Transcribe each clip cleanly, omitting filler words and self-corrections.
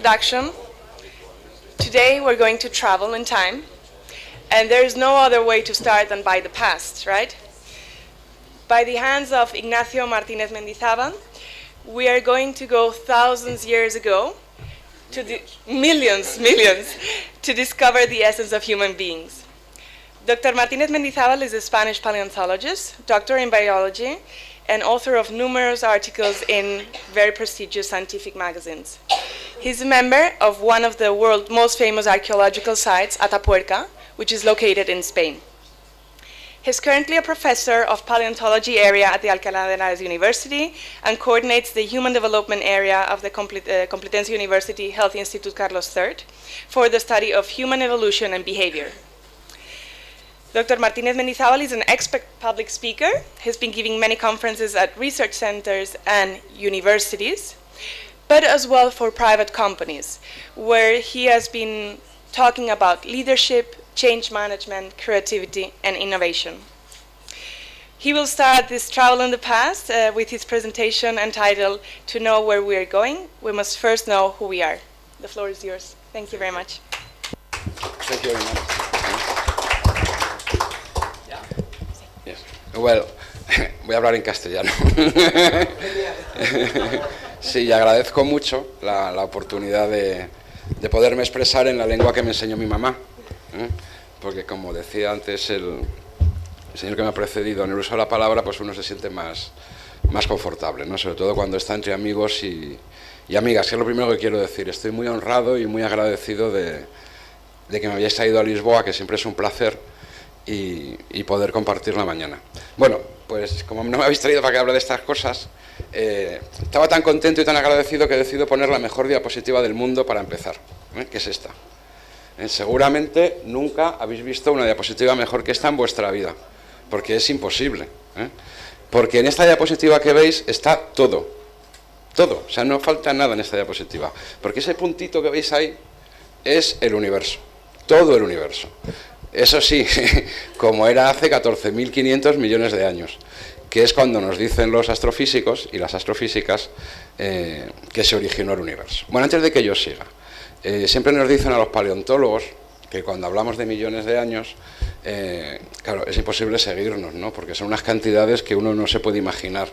introduction, today we're going to travel in time, and there is no other way to start than by the past, right? By the hands of Ignacio Martínez Mendizábal, we are going to go thousands years ago, to millions, to discover the essence of human beings. Dr. Martínez Mendizábal is a Spanish paleontologist, doctor in biology, and author of numerous articles in very prestigious scientific magazines. He's a member of one of the world's most famous archaeological sites, Atapuerca, which is located in Spain. He's currently a professor of paleontology area at the Alcalá de Henares University and coordinates the human development area of the Complutense University Health Institute Carlos III for the study of human evolution and behavior. Dr. Martínez Mendizábal is an expert public speaker. He's been giving many conferences at research centers and universities, but as well for private companies, where he has been talking about leadership, change management, creativity, and innovation. He will start this travel in the past with his presentation entitled, "To Know Where We Are Going, We Must First Know Who We Are." The floor is yours. Thank you very much. Thank you very much. Yes. Well, voy a hablar en castellano. Sí, agradezco mucho la oportunidad de poderme expresar en la lengua que me enseñó mi mamá. Porque como decía antes el señor que me ha precedido, en el uso de la palabra pues uno se siente más confortable, ¿no? Sobre todo cuando está entre amigos y amigas, que es lo primero que quiero decir. Estoy muy honrado y muy agradecido de que me hayáis traído a Lisboa, que siempre es un placer, y poder compartir la mañana. Bueno, pues como no me habéis traído para que hable de estas cosas, estaba tan contento y tan agradecido que he decidido poner la mejor diapositiva del mundo para empezar, que es esta. Seguramente nunca habéis visto una diapositiva mejor que esta en vuestra vida, porque es imposible, porque en esta diapositiva que veis está todo, o sea, no falta nada en esta diapositiva, porque ese puntito que veis ahí es el universo, todo el universo. Eso sí, como era hace 14.500 millones de años, que es cuando nos dicen los astrofísicos y las astrofísicas que se originó el universo. Bueno, antes de que yo siga, siempre nos dicen a los paleontólogos que cuando hablamos de millones de años, claro, es imposible seguirnos, ¿no? Porque son unas cantidades que uno no se puede imaginar,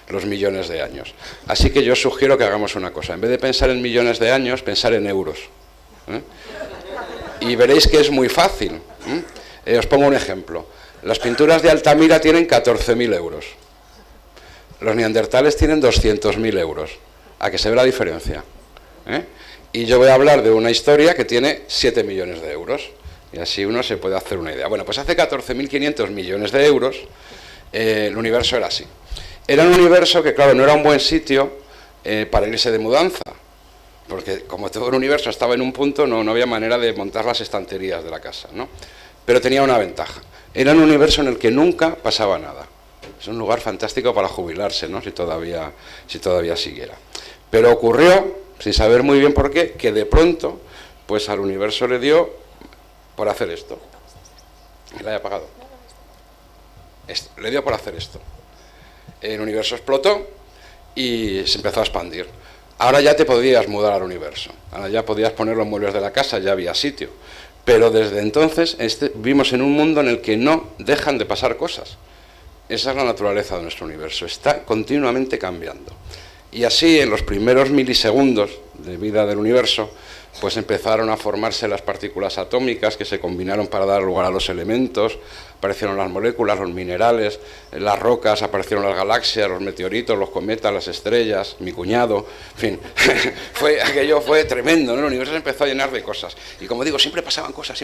los millones de años. Así que yo sugiero que hagamos una cosa, en vez de pensar en millones de años, pensar en euros. Y veréis que es muy fácil. Os pongo un ejemplo. Las pinturas de Altamira tienen 14.000 euros. Los neandertales tienen 200.000 euros. ¿A qué se ve la diferencia? Y yo voy a hablar de una historia que tiene 7 millones de euros. Y así uno se puede hacer una idea. Bueno, pues hace 14.500 millones de euros el universo era así. Era un universo que, claro, no era un buen sitio para irse de mudanza. Porque como todo el universo estaba en un punto, no había manera de montar las estanterías de la casa, ¿no? Pero tenía una ventaja. Era un universo en el que nunca pasaba nada. Es un lugar fantástico para jubilarse, ¿no? Si todavía siguiera. Pero ocurrió, sin saber muy bien por qué, que de pronto, pues al universo le dio por hacer esto. ¿La he apagado? Le dio por hacer esto. El universo explotó y se empezó a expandir. Ahora ya te podías mudar al universo. Ahora ya podías poner los muebles de la casa, ya había sitio. Pero desde entonces vivimos en un mundo en el que no dejan de pasar cosas. Esa es la naturaleza de nuestro universo. Está continuamente cambiando. Y así, en los primeros milisegundos de vida del universo, pues empezaron a formarse las partículas atómicas que se combinaron para dar lugar a los elementos, aparecieron las moléculas, los minerales, las rocas, aparecieron las galaxias, los meteoritos, los cometas, las estrellas, mi cuñado, en fin, aquello fue tremendo, ¿no? El universo se empezó a llenar de cosas. Y como digo, siempre pasaban cosas,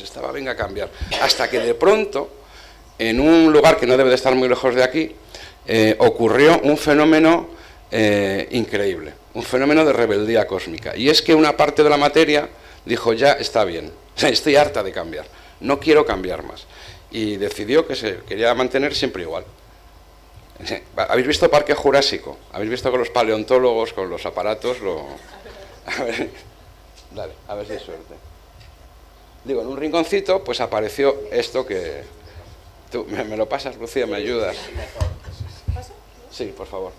estaba venga a cambiar. Hasta que de pronto, en un lugar que no debe de estar muy lejos de aquí, ocurrió un fenómeno increíble, un fenómeno de rebeldía cósmica. Y es que una parte de la materia dijo, ya está bien, estoy harta de cambiar, no quiero cambiar más. Y decidió que se quería mantener siempre igual. ¿Habéis visto Parque Jurásico? ¿Habéis visto con los paleontólogos, con los aparatos? A ver, dale, a ver si hay suerte. Digo, en un rinconcito, pues apareció esto que... ¿Tú me lo pasas, Lucía? ¿Me ayudas? Sí, por favor.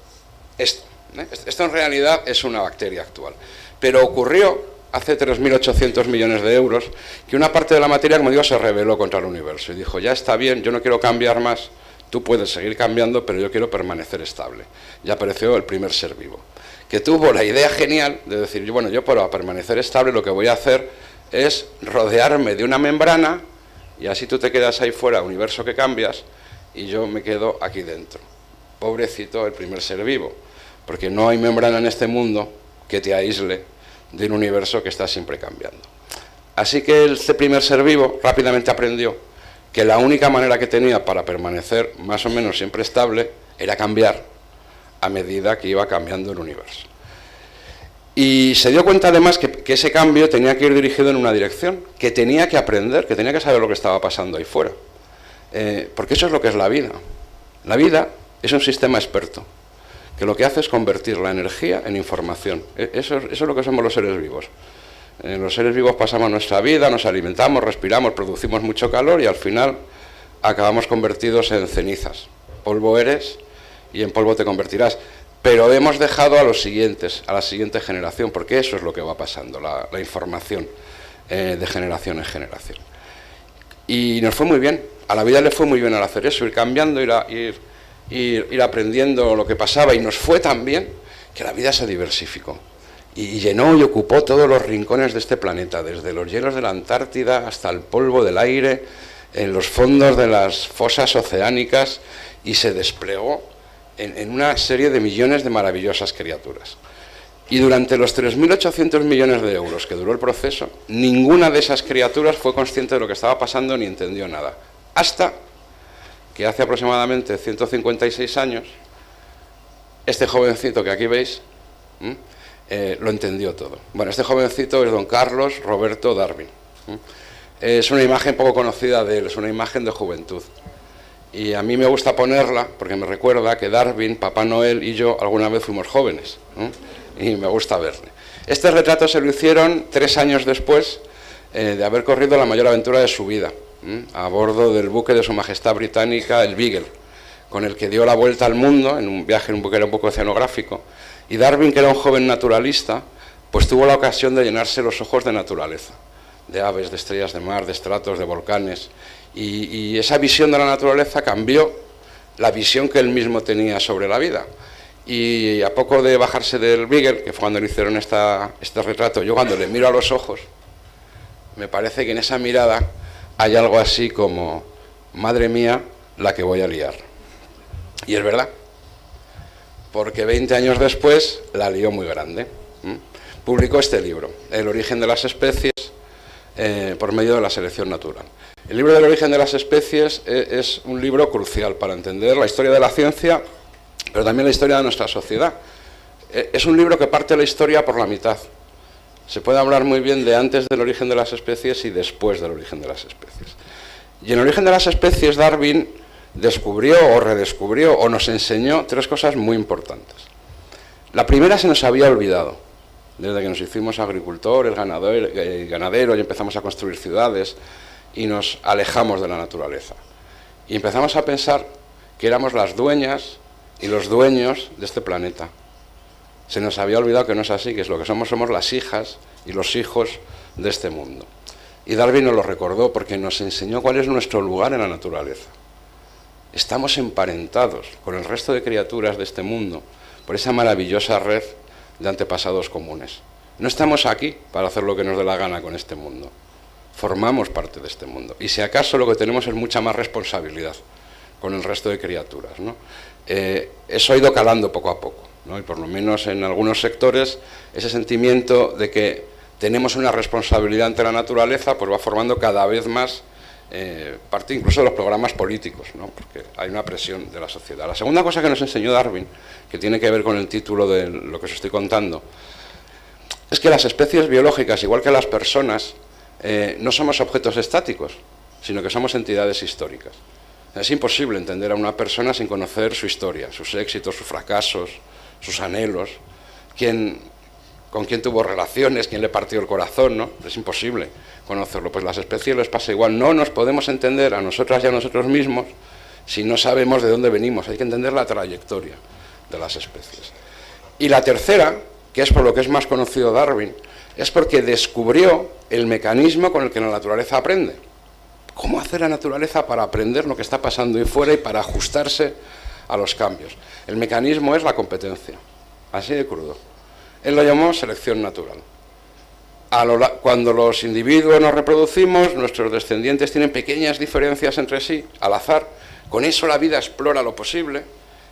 Esto en realidad es una bacteria actual. Pero ocurrió hace 3.800 millones de euros que una parte de la materia, como digo, se rebeló contra el universo y dijo, ya está bien, yo no quiero cambiar más, tú puedes seguir cambiando, pero yo quiero permanecer estable. Y apareció el primer ser vivo, que tuvo la idea genial de decir, bueno, yo para permanecer estable lo que voy a hacer es rodearme de una membrana y así tú te quedas ahí fuera, universo que cambias, y yo me quedo aquí dentro. Pobrecito el primer ser vivo, porque no hay membrana en este mundo que te aísle de un universo que está siempre cambiando. Así que este primer ser vivo rápidamente aprendió que la única manera que tenía para permanecer más o menos siempre estable era cambiar a medida que iba cambiando el universo. Y se dio cuenta además que ese cambio tenía que ir dirigido en una dirección, que tenía que aprender, que tenía que saber lo que estaba pasando ahí fuera. Porque eso es lo que es la vida. La vida es un sistema experto, que lo que hace es convertir la energía en información. Eso es lo que somos los seres vivos. Los seres vivos pasamos nuestra vida, nos alimentamos, respiramos, producimos mucho calor y al final acabamos convertidos en cenizas. Polvo eres y en polvo te convertirás. Pero hemos dejado a los siguientes, a la siguiente generación, porque eso es lo que va pasando, la información de generación en generación. Y nos fue muy bien, a la vida le fue muy bien al hacer eso, ir cambiando, ir aprendiendo lo que pasaba, y nos fue tan bien que la vida se diversificó. Y llenó y ocupó todos los rincones de este planeta, desde los hielos de la Antártida hasta el polvo del aire, en los fondos de las fosas oceánicas, y se desplegó en una serie de millones de maravillosas criaturas. Y durante los 3.800 millones de euros que duró el proceso, ninguna de esas criaturas fue consciente de lo que estaba pasando ni entendió nada. Hasta que hace aproximadamente 156 años, este jovencito que aquí veis, lo entendió todo. Bueno, este jovencito es don Carlos Roberto Darwin. Es una imagen poco conocida de él, es una imagen de juventud. Y a mí me gusta ponerla porque me recuerda que Darwin, Papá Noel y yo alguna vez fuimos jóvenes, ¿no? Y me gusta verle. Este retrato se lo hicieron 3 años después de haber corrido la mayor aventura de su vida, a bordo del buque de Su Majestad Británica, el Beagle, con el que dio la vuelta al mundo en un viaje en un buque un poco oceanográfico. Y Darwin, que era un joven naturalista, pues tuvo la ocasión de llenarse los ojos de naturaleza, de aves, de estrellas de mar, de estratos, de volcanes. Y esa visión de la naturaleza cambió la visión que él mismo tenía sobre la vida. Y a poco de bajarse del Beagle, que fue cuando le hicieron este retrato, yo cuando le miro a los ojos, me parece que en esa mirada hay algo así como, madre mía, la que voy a liar. Y es verdad, porque 20 años después la lió muy grande. Publicó este libro, El origen de las especies, por medio de la selección natural. El libro del origen de las especies es un libro crucial para entender la historia de la ciencia, pero también la historia de nuestra sociedad. Es un libro que parte la historia por la mitad. Se puede hablar muy bien de antes del origen de las especies y después del origen de las especies. Y en el origen de las especies Darwin descubrió o redescubrió o nos enseñó 3 cosas muy importantes. La primera se nos había olvidado. Desde que nos hicimos agricultores, ganaderos y empezamos a construir ciudades y nos alejamos de la naturaleza. Y empezamos a pensar que éramos las dueñas y los dueños de este planeta. Se nos había olvidado que no es así, que es lo que somos las hijas y los hijos de este mundo. Y Darwin nos lo recordó porque nos enseñó cuál es nuestro lugar en la naturaleza. Estamos emparentados con el resto de criaturas de este mundo por esa maravillosa red de antepasados comunes. No estamos aquí para hacer lo que nos dé la gana con este mundo. Formamos parte de este mundo. Y si acaso lo que tenemos es mucha más responsabilidad con el resto de criaturas, ¿no? Eso ha ido calando poco a poco, ¿no? Y por lo menos en algunos sectores ese sentimiento de que tenemos una responsabilidad ante la naturaleza pues va formando cada vez más parte incluso de los programas políticos, ¿no? Porque hay una presión de la sociedad. La segunda cosa que nos enseñó Darwin, que tiene que ver con el título de lo que os estoy contando, es que las especies biológicas, igual que las personas, no somos objetos estáticos, sino que somos entidades históricas. Es imposible entender a una persona sin conocer su historia, sus éxitos, sus fracasos, sus anhelos, con quién tuvo relaciones, quién le partió el corazón, ¿no? Es imposible conocerlo. Pues las especies les pasa igual. No nos podemos entender a nosotras y a nosotros mismos si no sabemos de dónde venimos. Hay que entender la trayectoria de las especies. Y la tercera, que es por lo que es más conocido Darwin, es porque descubrió el mecanismo con el que la naturaleza aprende. ¿Cómo hacer la naturaleza para aprender lo que está pasando ahí fuera y para ajustarse a los cambios? El mecanismo es la competencia, así de crudo. Él lo llamó selección natural. Cuando los individuos nos reproducimos, nuestros descendientes tienen pequeñas diferencias entre sí, al azar. Con eso la vida explora lo posible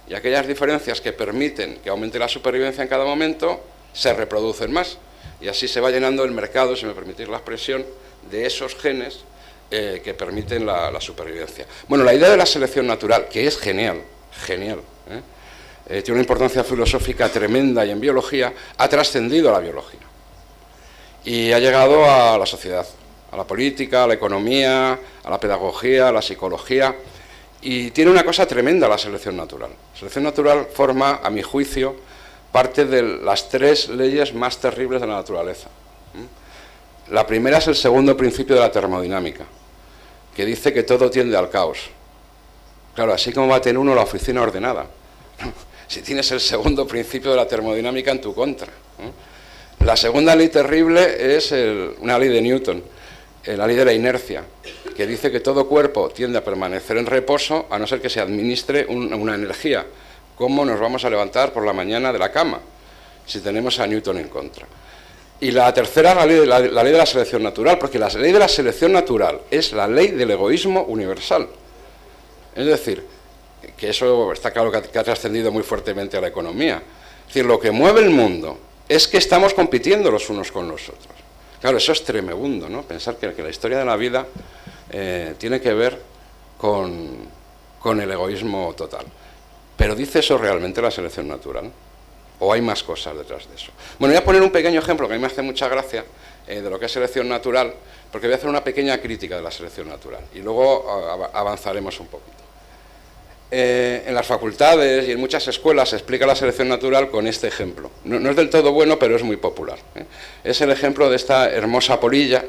y aquellas diferencias que permiten que aumente la supervivencia en cada momento se reproducen más. Y así se va llenando el mercado, si me permitís la expresión, de esos genes que permiten la supervivencia. Bueno, la idea de la selección natural, que es genial, tiene una importancia filosófica tremenda y en biología, ha trascendido a la biología. Y ha llegado a la sociedad, a la política, a la economía, a la pedagogía, a la psicología. Y tiene una cosa tremenda la selección natural. La selección natural forma, a mi juicio, parte de las 3 leyes más terribles de la naturaleza. La primera es el segundo principio de la termodinámica, que dice que todo tiende al caos. Claro, así como va a tener uno la oficina ordenada, si tienes el segundo principio de la termodinámica en tu contra. La segunda ley terrible es una ley de Newton, la ley de la inercia, que dice que todo cuerpo tiende a permanecer en reposo a no ser que se administre una energía. ¿Cómo nos vamos a levantar por la mañana de la cama si tenemos a Newton en contra? Y la tercera es la ley de la selección natural, porque la ley de la selección natural es la ley del egoísmo universal. Es decir, que eso está claro que ha trascendido muy fuertemente a la economía. Es decir, lo que mueve el mundo es que estamos compitiendo los unos con los otros. Claro, eso es tremebundo, ¿no? Pensar que la historia de la vida tiene que ver con el egoísmo total. ¿Pero dice eso realmente la selección natural? ¿O hay más cosas detrás de eso? Bueno, voy a poner un pequeño ejemplo que a mí me hace mucha gracia de lo que es selección natural, porque voy a hacer una pequeña crítica de la selección natural y luego avanzaremos un poquito. En las facultades y en muchas escuelas se explica la selección natural con este ejemplo. No es del todo bueno, pero es muy popular. Es el ejemplo de esta hermosa polilla,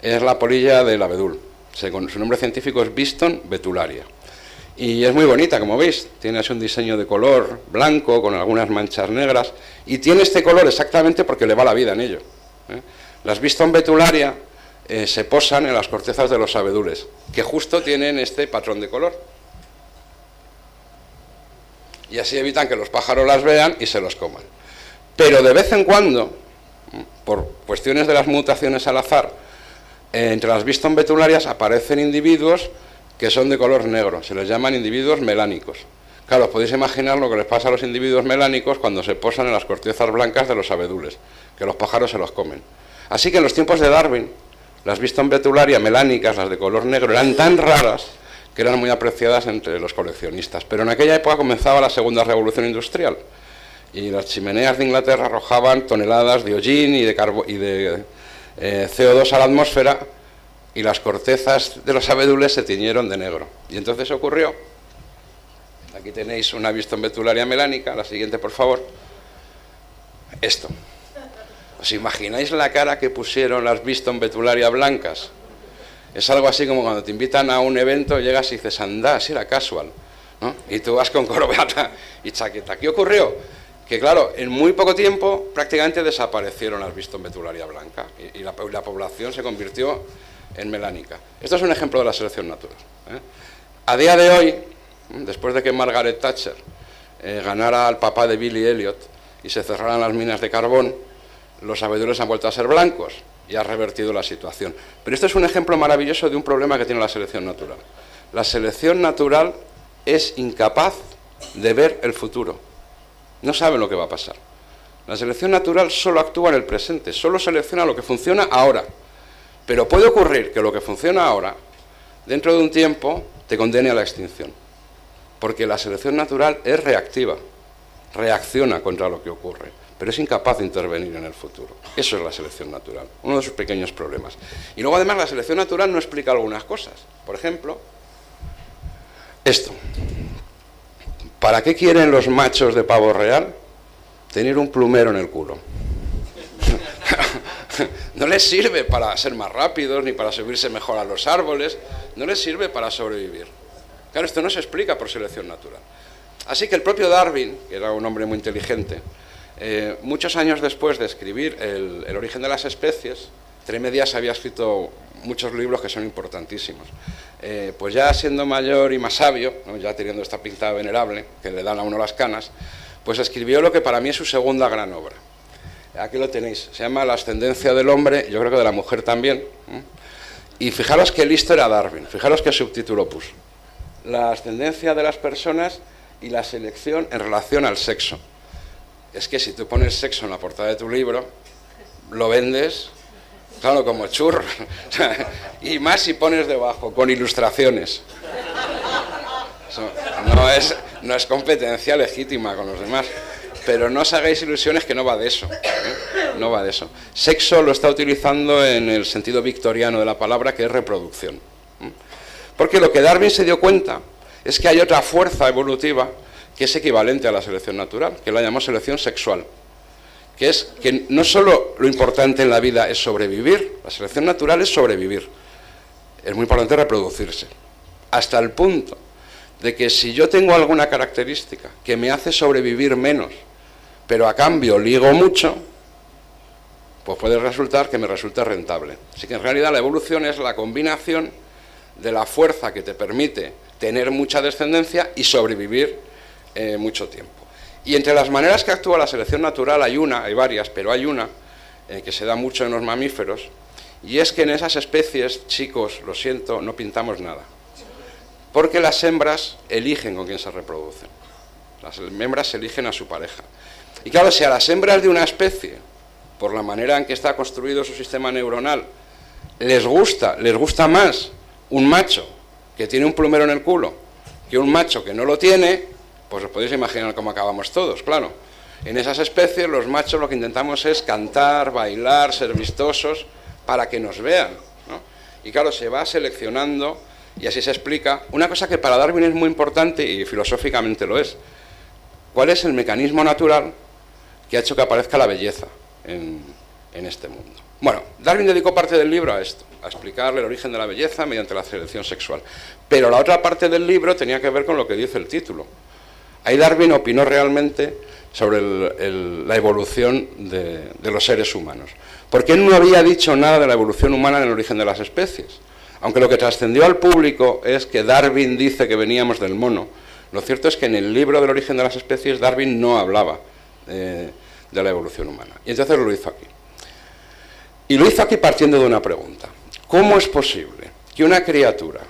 es la polilla del abedul. Su nombre científico es Biston betularia. Y es muy bonita, como veis, tiene así un diseño de color blanco con algunas manchas negras y tiene este color exactamente porque le va la vida en ello. Las Biston betularia se posan en las cortezas de los abedules, que justo tienen este patrón de color. Y así evitan que los pájaros las vean y se los coman. Pero de vez en cuando, por cuestiones de las mutaciones al azar, entre las Biston betularias aparecen individuos que son de color negro, se les llaman individuos melánicos. Claro, os podéis imaginar lo que les pasa a los individuos melánicos cuando se posan en las cortezas blancas de los abedules, que los pájaros se los comen. Así que en los tiempos de Darwin, las Biston betularia melánicas, las de color negro, eran tan raras que eran muy apreciadas entre los coleccionistas. Pero en aquella época comenzaba la segunda revolución industrial y las chimeneas de Inglaterra arrojaban toneladas de hollín y de CO2 a la atmósfera y las cortezas de los abedules se tiñeron de negro. Y entonces ocurrió, aquí tenéis una Biston betularia melánica, la siguiente por favor, esto. ¿Os imagináis la cara que pusieron las Biston betularia blancas? Es algo así como cuando te invitan a un evento, llegas y dices, anda, si era casual, ¿no? Y tú vas con corbata y chaqueta. ¿Qué ocurrió? Que claro, en muy poco tiempo prácticamente desaparecieron las Biston betularia blanca y la población se convirtió en melánica. Esto es un ejemplo de la selección natural. A día de hoy, después de que Margaret Thatcher ganara al papá de Billy Elliot y se cerraran las minas de carbón, los abedules han vuelto a ser blancos y ha revertido la situación. Pero esto es un ejemplo maravilloso de un problema que tiene la selección natural. La selección natural es incapaz de ver el futuro. No sabe lo que va a pasar. La selección natural solo actúa en el presente, solo selecciona lo que funciona ahora. Pero puede ocurrir que lo que funciona ahora, dentro de un tiempo, te condene a la extinción. Porque la selección natural es reactiva, reacciona contra lo que ocurre, pero es incapaz de intervenir en el futuro. Eso es la selección natural, uno de sus pequeños problemas. Y luego además la selección natural no explica algunas cosas. Por ejemplo, esto. ¿Para qué quieren los machos de pavo real tener un plumero en el culo? No les sirve para ser más rápidos, ni para subirse mejor a los árboles, no les sirve para sobrevivir. Claro, esto no se explica por selección natural. Así que el propio Darwin, que era un hombre muy inteligente, Muchos años después de escribir el origen de las especies, Tremedias había escrito muchos libros que son importantísimos. Pues ya siendo mayor y más sabio, ¿no?, ya teniendo esta pinta venerable, que le dan a uno las canas, pues escribió lo que para mí es su segunda gran obra. Aquí lo tenéis, se llama La ascendencia del hombre, yo creo que de la mujer también. Y fijaros qué listo era Darwin, fijaros qué subtítulo puso. La ascendencia de las personas y la selección en relación al sexo. Es que si tú pones sexo en la portada de tu libro, lo vendes, claro, como churro. Y más si pones debajo, con ilustraciones. Eso no es competencia legítima con los demás. Pero no os hagáis ilusiones que no va de eso. No va de eso. Sexo lo está utilizando en el sentido victoriano de la palabra, que es reproducción. Porque lo que Darwin se dio cuenta es que hay otra fuerza evolutiva que es equivalente a la selección natural, que la llamamos selección sexual, que es que no solo lo importante en la vida es sobrevivir, la selección natural es sobrevivir, es muy importante reproducirse, hasta el punto de que si yo tengo alguna característica que me hace sobrevivir menos, pero a cambio ligo mucho, pues puede resultar que me resulte rentable. Así que en realidad la evolución es la combinación de la fuerza que te permite tener mucha descendencia y sobrevivir mucho tiempo. Y entre las maneras que actúa la selección natural hay varias, pero hay una que se da mucho en los mamíferos, y es que en esas especies, chicos, lo siento, no pintamos nada. Porque las hembras eligen con quién se reproducen. Las hembras eligen a su pareja. Y claro, si a las hembras de una especie, por la manera en que está construido su sistema neuronal, les gusta más un macho que tiene un plumero en el culo que un macho que no lo tiene, pues os podéis imaginar cómo acabamos todos, claro. En esas especies los machos lo que intentamos es cantar, bailar, ser vistosos, para que nos vean, ¿no? Y claro, se va seleccionando y así se explica una cosa que para Darwin es muy importante y filosóficamente lo es. ¿Cuál es el mecanismo natural que ha hecho que aparezca la belleza en este mundo? Bueno, Darwin dedicó parte del libro a esto, a explicarle el origen de la belleza mediante la selección sexual. Pero la otra parte del libro tenía que ver con lo que dice el título. Ahí Darwin opinó realmente sobre la evolución de los seres humanos. Porque él no había dicho nada de la evolución humana en el origen de las especies. Aunque lo que trascendió al público es que Darwin dice que veníamos del mono. Lo cierto es que en el libro del origen de las especies Darwin no hablaba de la evolución humana. Y entonces lo hizo aquí. Y lo hizo aquí partiendo de una pregunta. ¿Cómo es posible que una criatura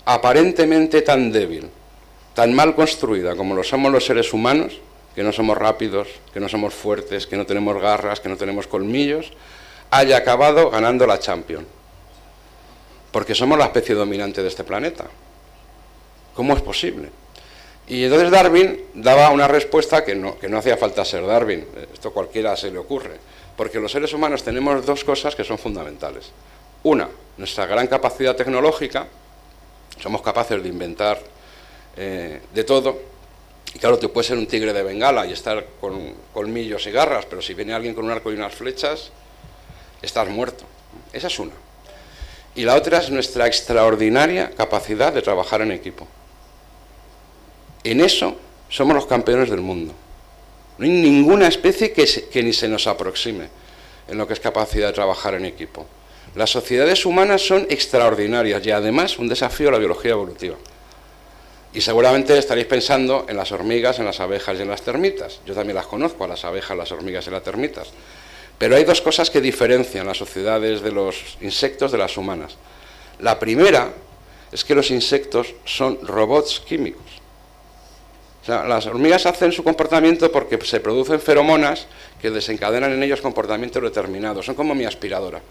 aparentemente tan débil, tan mal construida como lo somos los seres humanos, que no somos rápidos, que no somos fuertes, que no tenemos garras, que no tenemos colmillos, haya acabado ganando la Champions? Porque somos la especie dominante de este planeta. ¿Cómo es posible? Y entonces Darwin daba una respuesta que no hacía falta ser Darwin, esto cualquiera se le ocurre, porque los seres humanos tenemos dos cosas que son fundamentales. Una, nuestra gran capacidad tecnológica, somos capaces de inventar de todo, y claro, tú puedes ser un tigre de Bengala y estar con colmillos y garras, pero si viene alguien con un arco y unas flechas, estás muerto. Esa es una. Y la otra es nuestra extraordinaria capacidad de trabajar en equipo. En eso somos los campeones del mundo. No hay ninguna especie que ni se nos aproxime en lo que es capacidad de trabajar en equipo. Las sociedades humanas son extraordinarias y además un desafío a la biología evolutiva. Y seguramente estaréis pensando en las hormigas, en las abejas y en las termitas. Yo también las conozco, a las abejas, las hormigas y las termitas. Pero hay dos cosas que diferencian las sociedades de los insectos de las humanas. La primera es que los insectos son robots químicos. O sea, las hormigas hacen su comportamiento porque se producen feromonas que desencadenan en ellos comportamientos determinados. Son como mi aspiradora.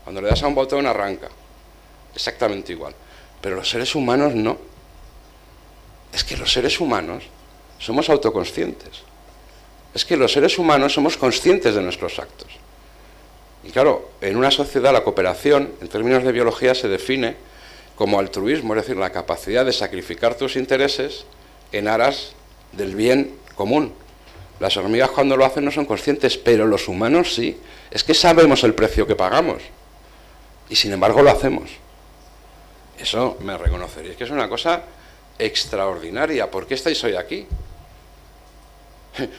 Cuando le das a un botón arranca. Exactamente igual. Pero los seres humanos no. Es que los seres humanos somos autoconscientes. Es que los seres humanos somos conscientes de nuestros actos. Y claro, en una sociedad la cooperación, en términos de biología, se define como altruismo, es decir, la capacidad de sacrificar tus intereses en aras del bien común. Las hormigas cuando lo hacen no son conscientes, pero los humanos sí. Es que sabemos el precio que pagamos y sin embargo lo hacemos. Eso me reconoceréis que es una cosa extraordinaria. ¿Por qué estáis hoy aquí?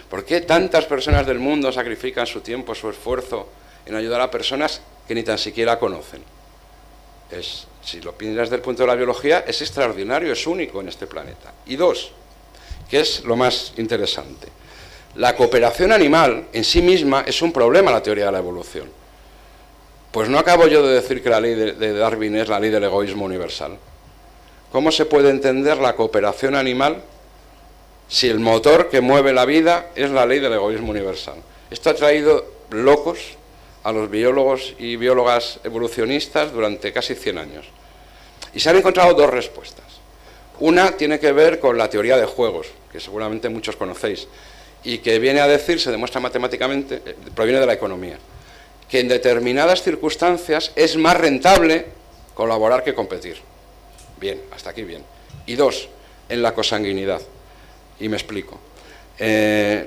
¿Por qué tantas personas del mundo sacrifican su tiempo, su esfuerzo en ayudar a personas que ni tan siquiera conocen? Si lo piensas desde el punto de la biología, es extraordinario, es único en este planeta. Y dos, que es lo más interesante, la cooperación animal en sí misma es un problema en la teoría de la evolución. Pues no acabo yo de decir que la ley de Darwin es la ley del egoísmo universal. ¿Cómo se puede entender la cooperación animal si el motor que mueve la vida es la ley del egoísmo universal? Esto ha traído locos a los biólogos y biólogas evolucionistas durante casi 100 años. Y se han encontrado dos respuestas. Una tiene que ver con la teoría de juegos, que seguramente muchos conocéis, y que viene a decir, se demuestra matemáticamente, proviene de la economía, que en determinadas circunstancias es más rentable colaborar que competir. Bien, hasta aquí bien. Y dos, en la consanguinidad. Y me explico.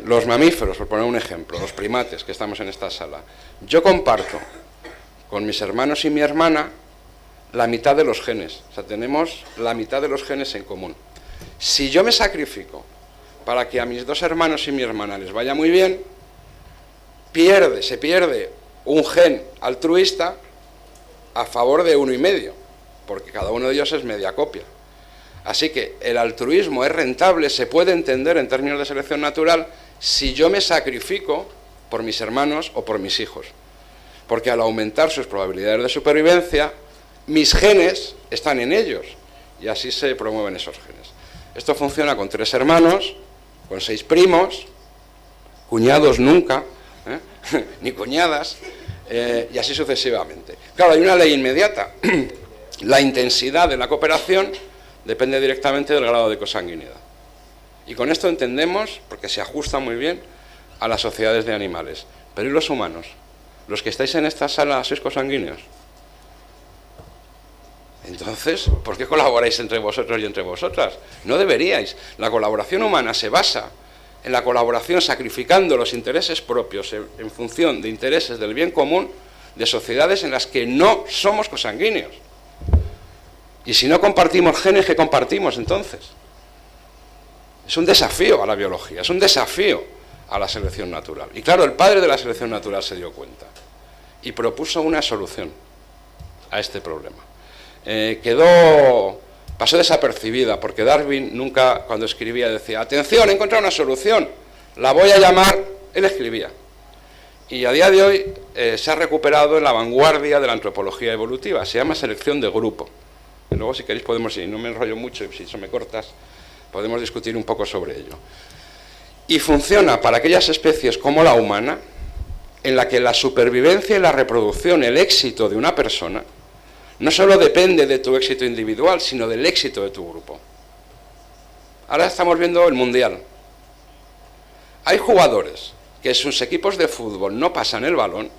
Los mamíferos, por poner un ejemplo, los primates que estamos en esta sala, yo comparto con mis hermanos y mi hermana la mitad de los genes, o sea, tenemos la mitad de los genes en común. Si yo me sacrifico para que a mis dos hermanos y mi hermana les vaya muy bien, se pierde un gen altruista a favor de 1,5, porque cada uno de ellos es media copia. Así que el altruismo es rentable, se puede entender en términos de selección natural si yo me sacrifico por mis hermanos o por mis hijos. Porque al aumentar sus probabilidades de supervivencia, mis genes están en ellos y así se promueven esos genes. Esto funciona con 3 hermanos, con 6 primos, cuñados nunca, ni cuñadas, y así sucesivamente. Claro, hay una ley inmediata. La intensidad de la cooperación depende directamente del grado de consanguinidad. Y con esto entendemos, porque se ajusta muy bien, a las sociedades de animales. Pero ¿y los humanos? ¿Los que estáis en esta sala sois consanguíneos? Entonces, ¿por qué colaboráis entre vosotros y entre vosotras? No deberíais. La colaboración humana se basa en la colaboración sacrificando los intereses propios en función de intereses del bien común de sociedades en las que no somos consanguíneos. Y si no compartimos genes, ¿qué compartimos entonces? Es un desafío a la biología, es un desafío a la selección natural. Y claro, el padre de la selección natural se dio cuenta y propuso una solución a este problema. Pasó desapercibida, porque Darwin nunca, cuando escribía, decía: atención, he encontrado una solución, la voy a llamar. Él escribía. Y a día de hoy se ha recuperado en la vanguardia de la antropología evolutiva, se llama selección de grupo. Y luego, si queréis, podemos, y no me enrollo mucho, si eso me cortas, podemos discutir un poco sobre ello. Y funciona para aquellas especies como la humana, en la que la supervivencia y la reproducción, el éxito de una persona, no solo depende de tu éxito individual, sino del éxito de tu grupo. Ahora estamos viendo el Mundial. Hay jugadores que en sus equipos de fútbol no pasan el balón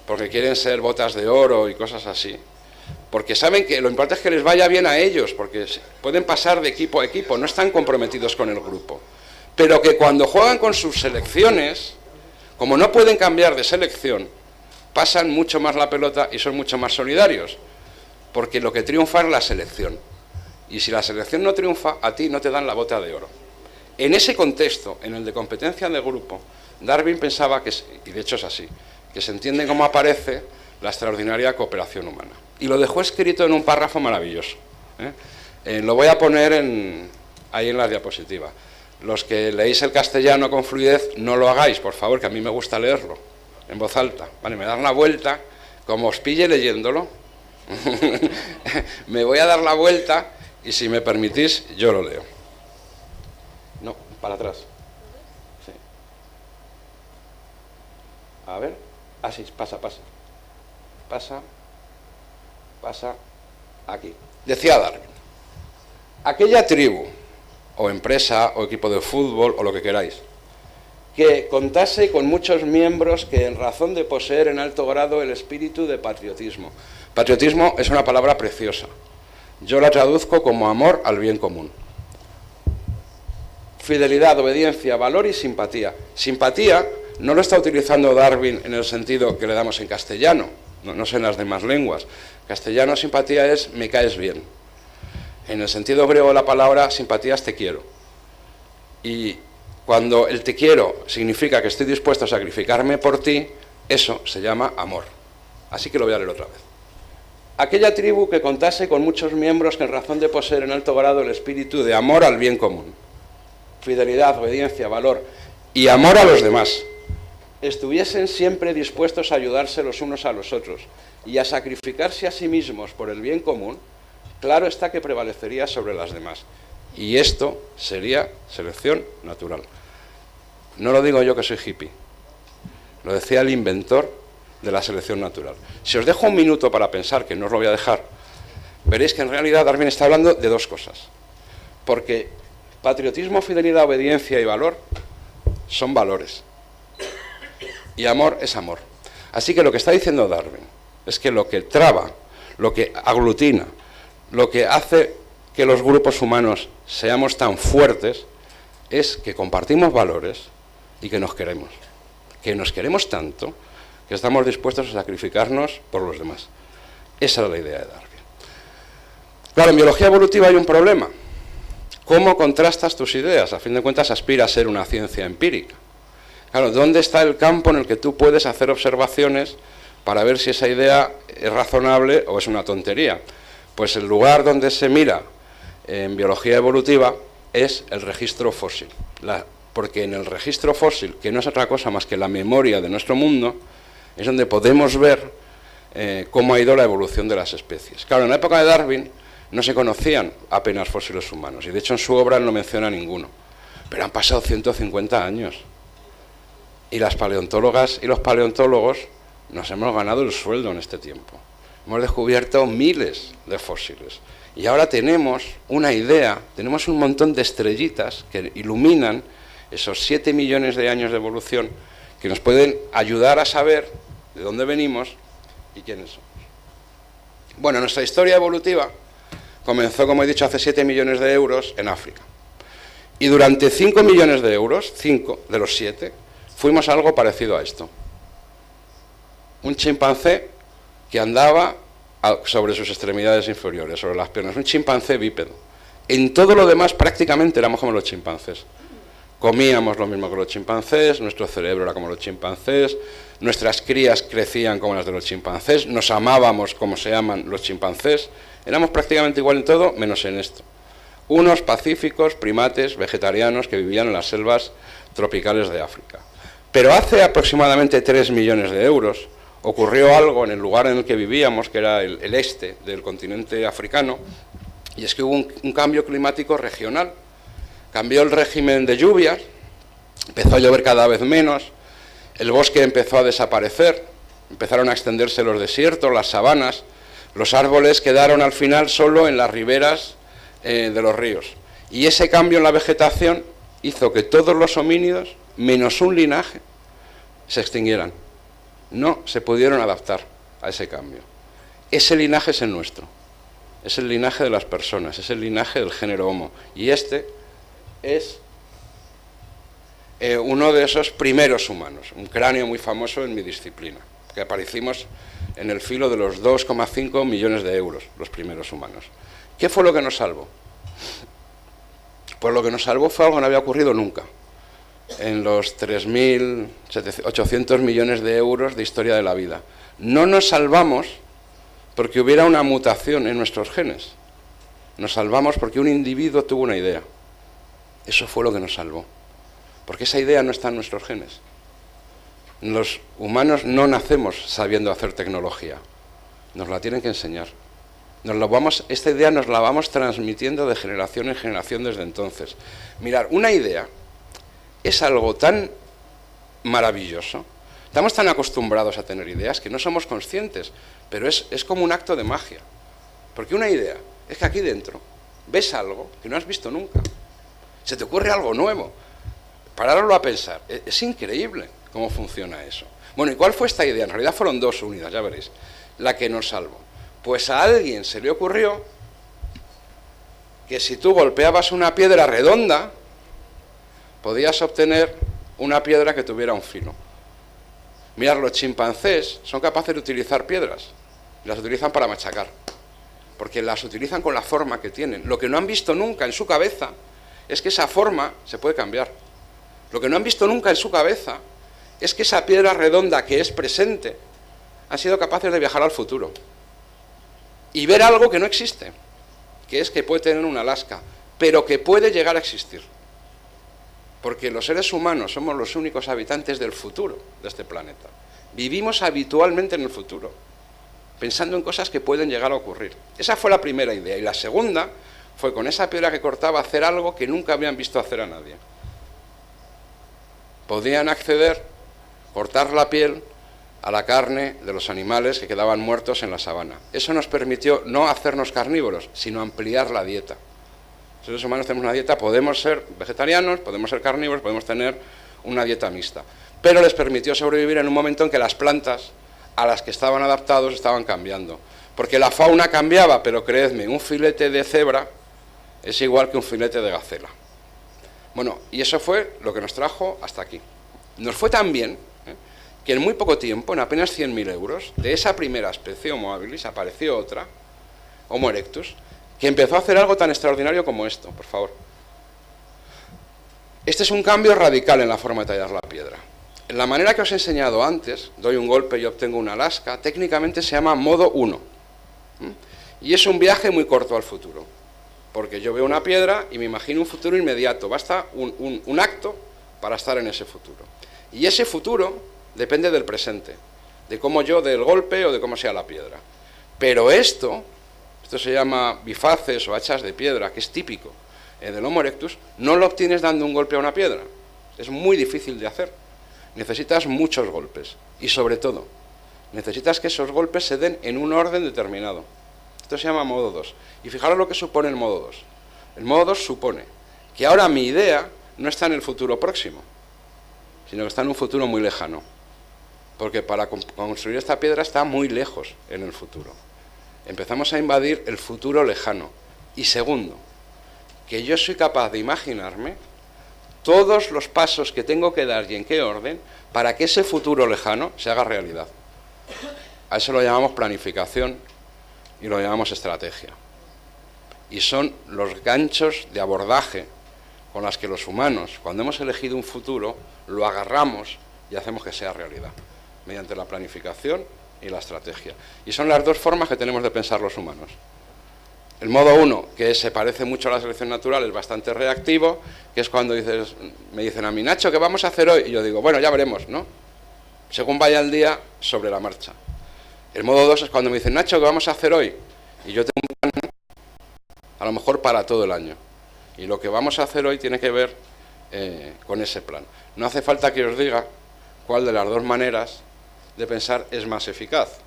porque quieren ser botas de oro y cosas así, porque saben que lo importante es que les vaya bien a ellos, porque pueden pasar de equipo a equipo, no están comprometidos con el grupo. Pero que cuando juegan con sus selecciones, como no pueden cambiar de selección, pasan mucho más la pelota y son mucho más solidarios, porque lo que triunfa es la selección. Y si la selección no triunfa, a ti no te dan la bota de oro. En ese contexto, en el de competencia de grupo, Darwin pensaba que, y de hecho es así, que se entiende cómo aparece la extraordinaria cooperación humana. Y lo dejó escrito en un párrafo maravilloso. Lo voy a poner ahí en la diapositiva. Los que leéis el castellano con fluidez, no lo hagáis, por favor, que a mí me gusta leerlo en voz alta. Vale, me dan la vuelta, como os pille leyéndolo, me voy a dar la vuelta y si me permitís, yo lo leo. No, para atrás. Sí. A ver, así, pasa. Pasa, aquí. Decía Darwin, aquella tribu, o empresa, o equipo de fútbol, o lo que queráis, que contase con muchos miembros que en razón de poseer en alto grado el espíritu de patriotismo. Patriotismo es una palabra preciosa. Yo la traduzco como amor al bien común. Fidelidad, obediencia, valor y simpatía. Simpatía no lo está utilizando Darwin en el sentido que le damos en castellano, no sé en las demás lenguas. Castellano simpatía es me caes bien. En el sentido griego de la palabra simpatía es te quiero. Y Cuando el te quiero significa que estoy dispuesto a sacrificarme por ti, eso se llama amor. Así que lo voy a leer otra vez. Aquella tribu que contase con muchos miembros que en razón de poseer en alto grado el espíritu de amor al bien común, fidelidad, obediencia, valor y amor a los demás, estuviesen siempre dispuestos a ayudarse los unos a los otros y a sacrificarse a sí mismos por el bien común, claro está que prevalecería sobre las demás. Y esto sería selección natural. No lo digo yo que soy hippie, lo decía el inventor de la selección natural. Si os dejo un minuto para pensar, que no os lo voy a dejar, veréis que en realidad Darwin está hablando de dos cosas. Porque patriotismo, fidelidad, obediencia y valor son valores. Y amor es amor. Así que lo que está diciendo Darwin es que lo que traba, lo que aglutina, lo que hace que los grupos humanos seamos tan fuertes es que compartimos valores y que nos queremos. Que nos queremos tanto que estamos dispuestos a sacrificarnos por los demás. Esa es la idea de Darwin. Claro, en biología evolutiva hay un problema. ¿Cómo contrastas tus ideas? A fin de cuentas aspira a ser una ciencia empírica. Claro, ¿dónde está el campo en el que tú puedes hacer observaciones para ver si esa idea es razonable o es una tontería? Pues el lugar donde se mira en biología evolutiva es el registro fósil. Porque en el registro fósil, que no es otra cosa más que la memoria de nuestro mundo, es donde podemos ver cómo ha ido la evolución de las especies. Claro, en la época de Darwin no se conocían apenas fósiles humanos, y de hecho en su obra no menciona ninguno. Pero han pasado 150 años. Y las paleontólogas y los paleontólogos nos hemos ganado el sueldo en este tiempo. Hemos descubierto miles de fósiles. Y ahora tenemos una idea, tenemos un montón de estrellitas que iluminan esos 7 millones de años de evolución que nos pueden ayudar a saber de dónde venimos y quiénes somos. Bueno, nuestra historia evolutiva comenzó, como he dicho, hace 7 millones de euros en África. Y durante 5 millones de euros, 5 de los 7, fuimos algo parecido a esto. Un chimpancé que andaba sobre sus extremidades inferiores, sobre las piernas, un chimpancé bípedo. En todo lo demás prácticamente éramos como los chimpancés. Comíamos lo mismo que los chimpancés, nuestro cerebro era como los chimpancés, nuestras crías crecían como las de los chimpancés, nos amábamos como se aman los chimpancés, éramos prácticamente igual en todo, menos en esto. Unos pacíficos primates vegetarianos que vivían en las selvas tropicales de África. Pero hace aproximadamente 3 millones de euros ocurrió algo en el lugar en el que vivíamos, que era el este del continente africano, y es que hubo un cambio climático regional. Cambió el régimen de lluvias, empezó a llover cada vez menos, el bosque empezó a desaparecer, empezaron a extenderse los desiertos, las sabanas, los árboles quedaron al final solo en las riberas de los ríos. Y ese cambio en la vegetación hizo que todos los homínidos, menos un linaje, se extinguieran. No se pudieron adaptar a ese cambio. Ese linaje es el nuestro, es el linaje de las personas, es el linaje del género Homo. Y este es uno de esos primeros humanos, un cráneo muy famoso en mi disciplina, que aparecimos en el filo de los 2,5 millones de euros, los primeros humanos. ¿Qué fue lo que nos salvó? Pues lo que nos salvó fue algo que no había ocurrido nunca en los 3.800 millones de euros de historia de la vida. No nos salvamos porque hubiera una mutación en nuestros genes, nos salvamos porque un individuo tuvo una idea. Eso fue lo que nos salvó, porque esa idea no está en nuestros genes. Los humanos no nacemos sabiendo hacer tecnología, nos la tienen que enseñar. Esta idea nos la vamos transmitiendo de generación en generación desde entonces. Mirad, una idea es algo tan maravilloso, estamos tan acostumbrados a tener ideas que no somos conscientes, pero es como un acto de magia. Porque una idea es que aquí dentro ves algo que no has visto nunca. Se te ocurre algo nuevo. Pararlo a pensar. Es increíble cómo funciona eso. Bueno, ¿y cuál fue esta idea? En realidad fueron dos unidas, ya veréis. La que nos salvó. Pues a alguien se le ocurrió que si tú golpeabas una piedra redonda, podías obtener una piedra que tuviera un filo. Mirad, los chimpancés son capaces de utilizar piedras. Y las utilizan para machacar. Porque las utilizan con la forma que tienen. Lo que no han visto nunca en su cabeza es que esa forma se puede cambiar. Lo que no han visto nunca en su cabeza es que esa piedra redonda que es presente han sido capaces de viajar al futuro y ver algo que no existe, que es que puede tener una Alaska, pero que puede llegar a existir. Porque los seres humanos somos los únicos habitantes del futuro de este planeta. Vivimos habitualmente en el futuro, pensando en cosas que pueden llegar a ocurrir. Esa fue la primera idea. Y la segunda fue con esa piedra que cortaba hacer algo que nunca habían visto hacer a nadie. Podían acceder, cortar la piel a la carne de los animales que quedaban muertos en la sabana. Eso nos permitió no hacernos carnívoros, sino ampliar la dieta. Los seres humanos tenemos una dieta, podemos ser vegetarianos, podemos ser carnívoros, podemos tener una dieta mixta. Pero les permitió sobrevivir en un momento en que las plantas a las que estaban adaptados estaban cambiando. Porque la fauna cambiaba, pero creedme, un filete de cebra es igual que un filete de gacela. Bueno, y eso fue lo que nos trajo hasta aquí. Nos fue tan bien que en muy poco tiempo, en apenas 100.000 euros, de esa primera especie, Homo habilis, apareció otra, Homo erectus, que empezó a hacer algo tan extraordinario como esto, por favor. Este es un cambio radical en la forma de tallar la piedra. En la manera que os he enseñado antes, doy un golpe y obtengo una Alaska, técnicamente se llama modo 1. Y es un viaje muy corto al futuro, porque yo veo una piedra y me imagino un futuro inmediato, basta un acto para estar en ese futuro. Y ese futuro depende del presente, de cómo yo dé el golpe o de cómo sea la piedra. Pero esto se llama bifaces o hachas de piedra, que es típico del Homo erectus, no lo obtienes dando un golpe a una piedra. Es muy difícil de hacer. Necesitas muchos golpes y, sobre todo, necesitas que esos golpes se den en un orden determinado. Esto se llama modo 2. Y fijaros lo que supone el modo 2. El modo 2 supone que ahora mi idea no está en el futuro próximo, sino que está en un futuro muy lejano. Porque para construir esta piedra está muy lejos en el futuro. Empezamos a invadir el futuro lejano. Y segundo, que yo soy capaz de imaginarme todos los pasos que tengo que dar y en qué orden para que ese futuro lejano se haga realidad. A eso lo llamamos planificación y lo llamamos estrategia. Y son los ganchos de abordaje con los que los humanos, cuando hemos elegido un futuro, lo agarramos y hacemos que sea realidad, mediante la planificación y la estrategia. Y son las dos formas que tenemos de pensar los humanos. El modo 1, que se parece mucho a la selección natural, es bastante reactivo, que es cuando me dicen a mí, Nacho, ¿qué vamos a hacer hoy? Y yo digo, bueno, ya veremos, ¿no? Según vaya el día, sobre la marcha. El modo 2 es cuando me dicen, Nacho, ¿qué vamos a hacer hoy? Y yo tengo un plan, a lo mejor para todo el año. Y lo que vamos a hacer hoy tiene que ver con ese plan. No hace falta que os diga cuál de las dos maneras de pensar es más eficaz.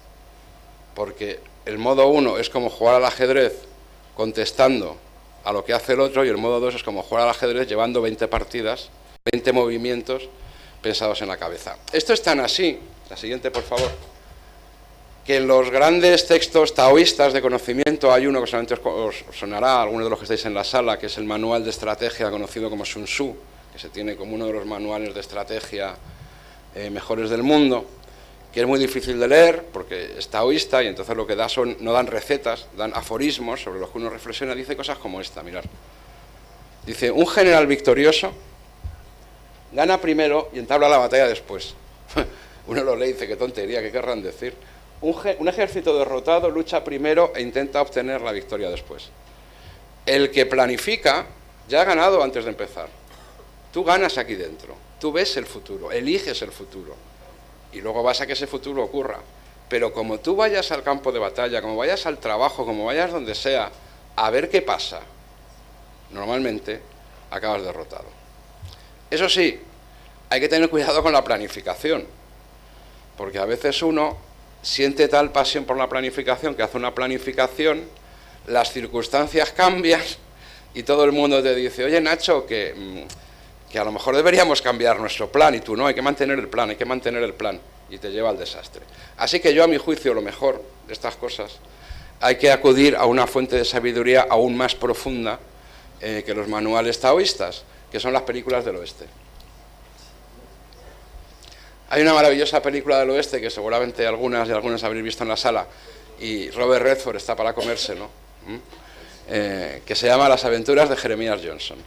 Porque el modo 1 es como jugar al ajedrez contestando a lo que hace el otro, y el modo 2 es como jugar al ajedrez llevando 20 partidas, 20 movimientos pensados en la cabeza. Esto es tan así, la siguiente por favor, que en los grandes textos taoístas de conocimiento hay uno que solamente os sonará a algunos de los que estáis en la sala, que es el manual de estrategia conocido como Sun Tzu, que se tiene como uno de los manuales de estrategia mejores del mundo, que es muy difícil de leer porque es taoísta y entonces lo que da no dan recetas, dan aforismos sobre los que uno reflexiona. Dice cosas como esta, mirad. Dice, un general victorioso gana primero y entabla la batalla después. Uno lo lee y dice, qué tontería, ¿qué querrán decir? Un ejército derrotado lucha primero e intenta obtener la victoria después. El que planifica ya ha ganado antes de empezar. Tú ganas aquí dentro, tú ves el futuro, eliges el futuro. Y luego vas a que ese futuro ocurra. Pero como tú vayas al campo de batalla, como vayas al trabajo, como vayas donde sea, a ver qué pasa, normalmente acabas derrotado. Eso sí, hay que tener cuidado con la planificación, porque a veces uno siente tal pasión por la planificación que hace una planificación, las circunstancias cambian y todo el mundo te dice, oye Nacho, que a lo mejor deberíamos cambiar nuestro plan, y tú no, hay que mantener el plan, y te lleva al desastre. Así que yo, a mi juicio, lo mejor de estas cosas, hay que acudir a una fuente de sabiduría aún más profunda que los manuales taoístas, que son las películas del oeste. Hay una maravillosa película del oeste que seguramente algunas habréis visto en la sala, y Robert Redford está para comérselo, que se llama Las aventuras de Jeremías Johnson.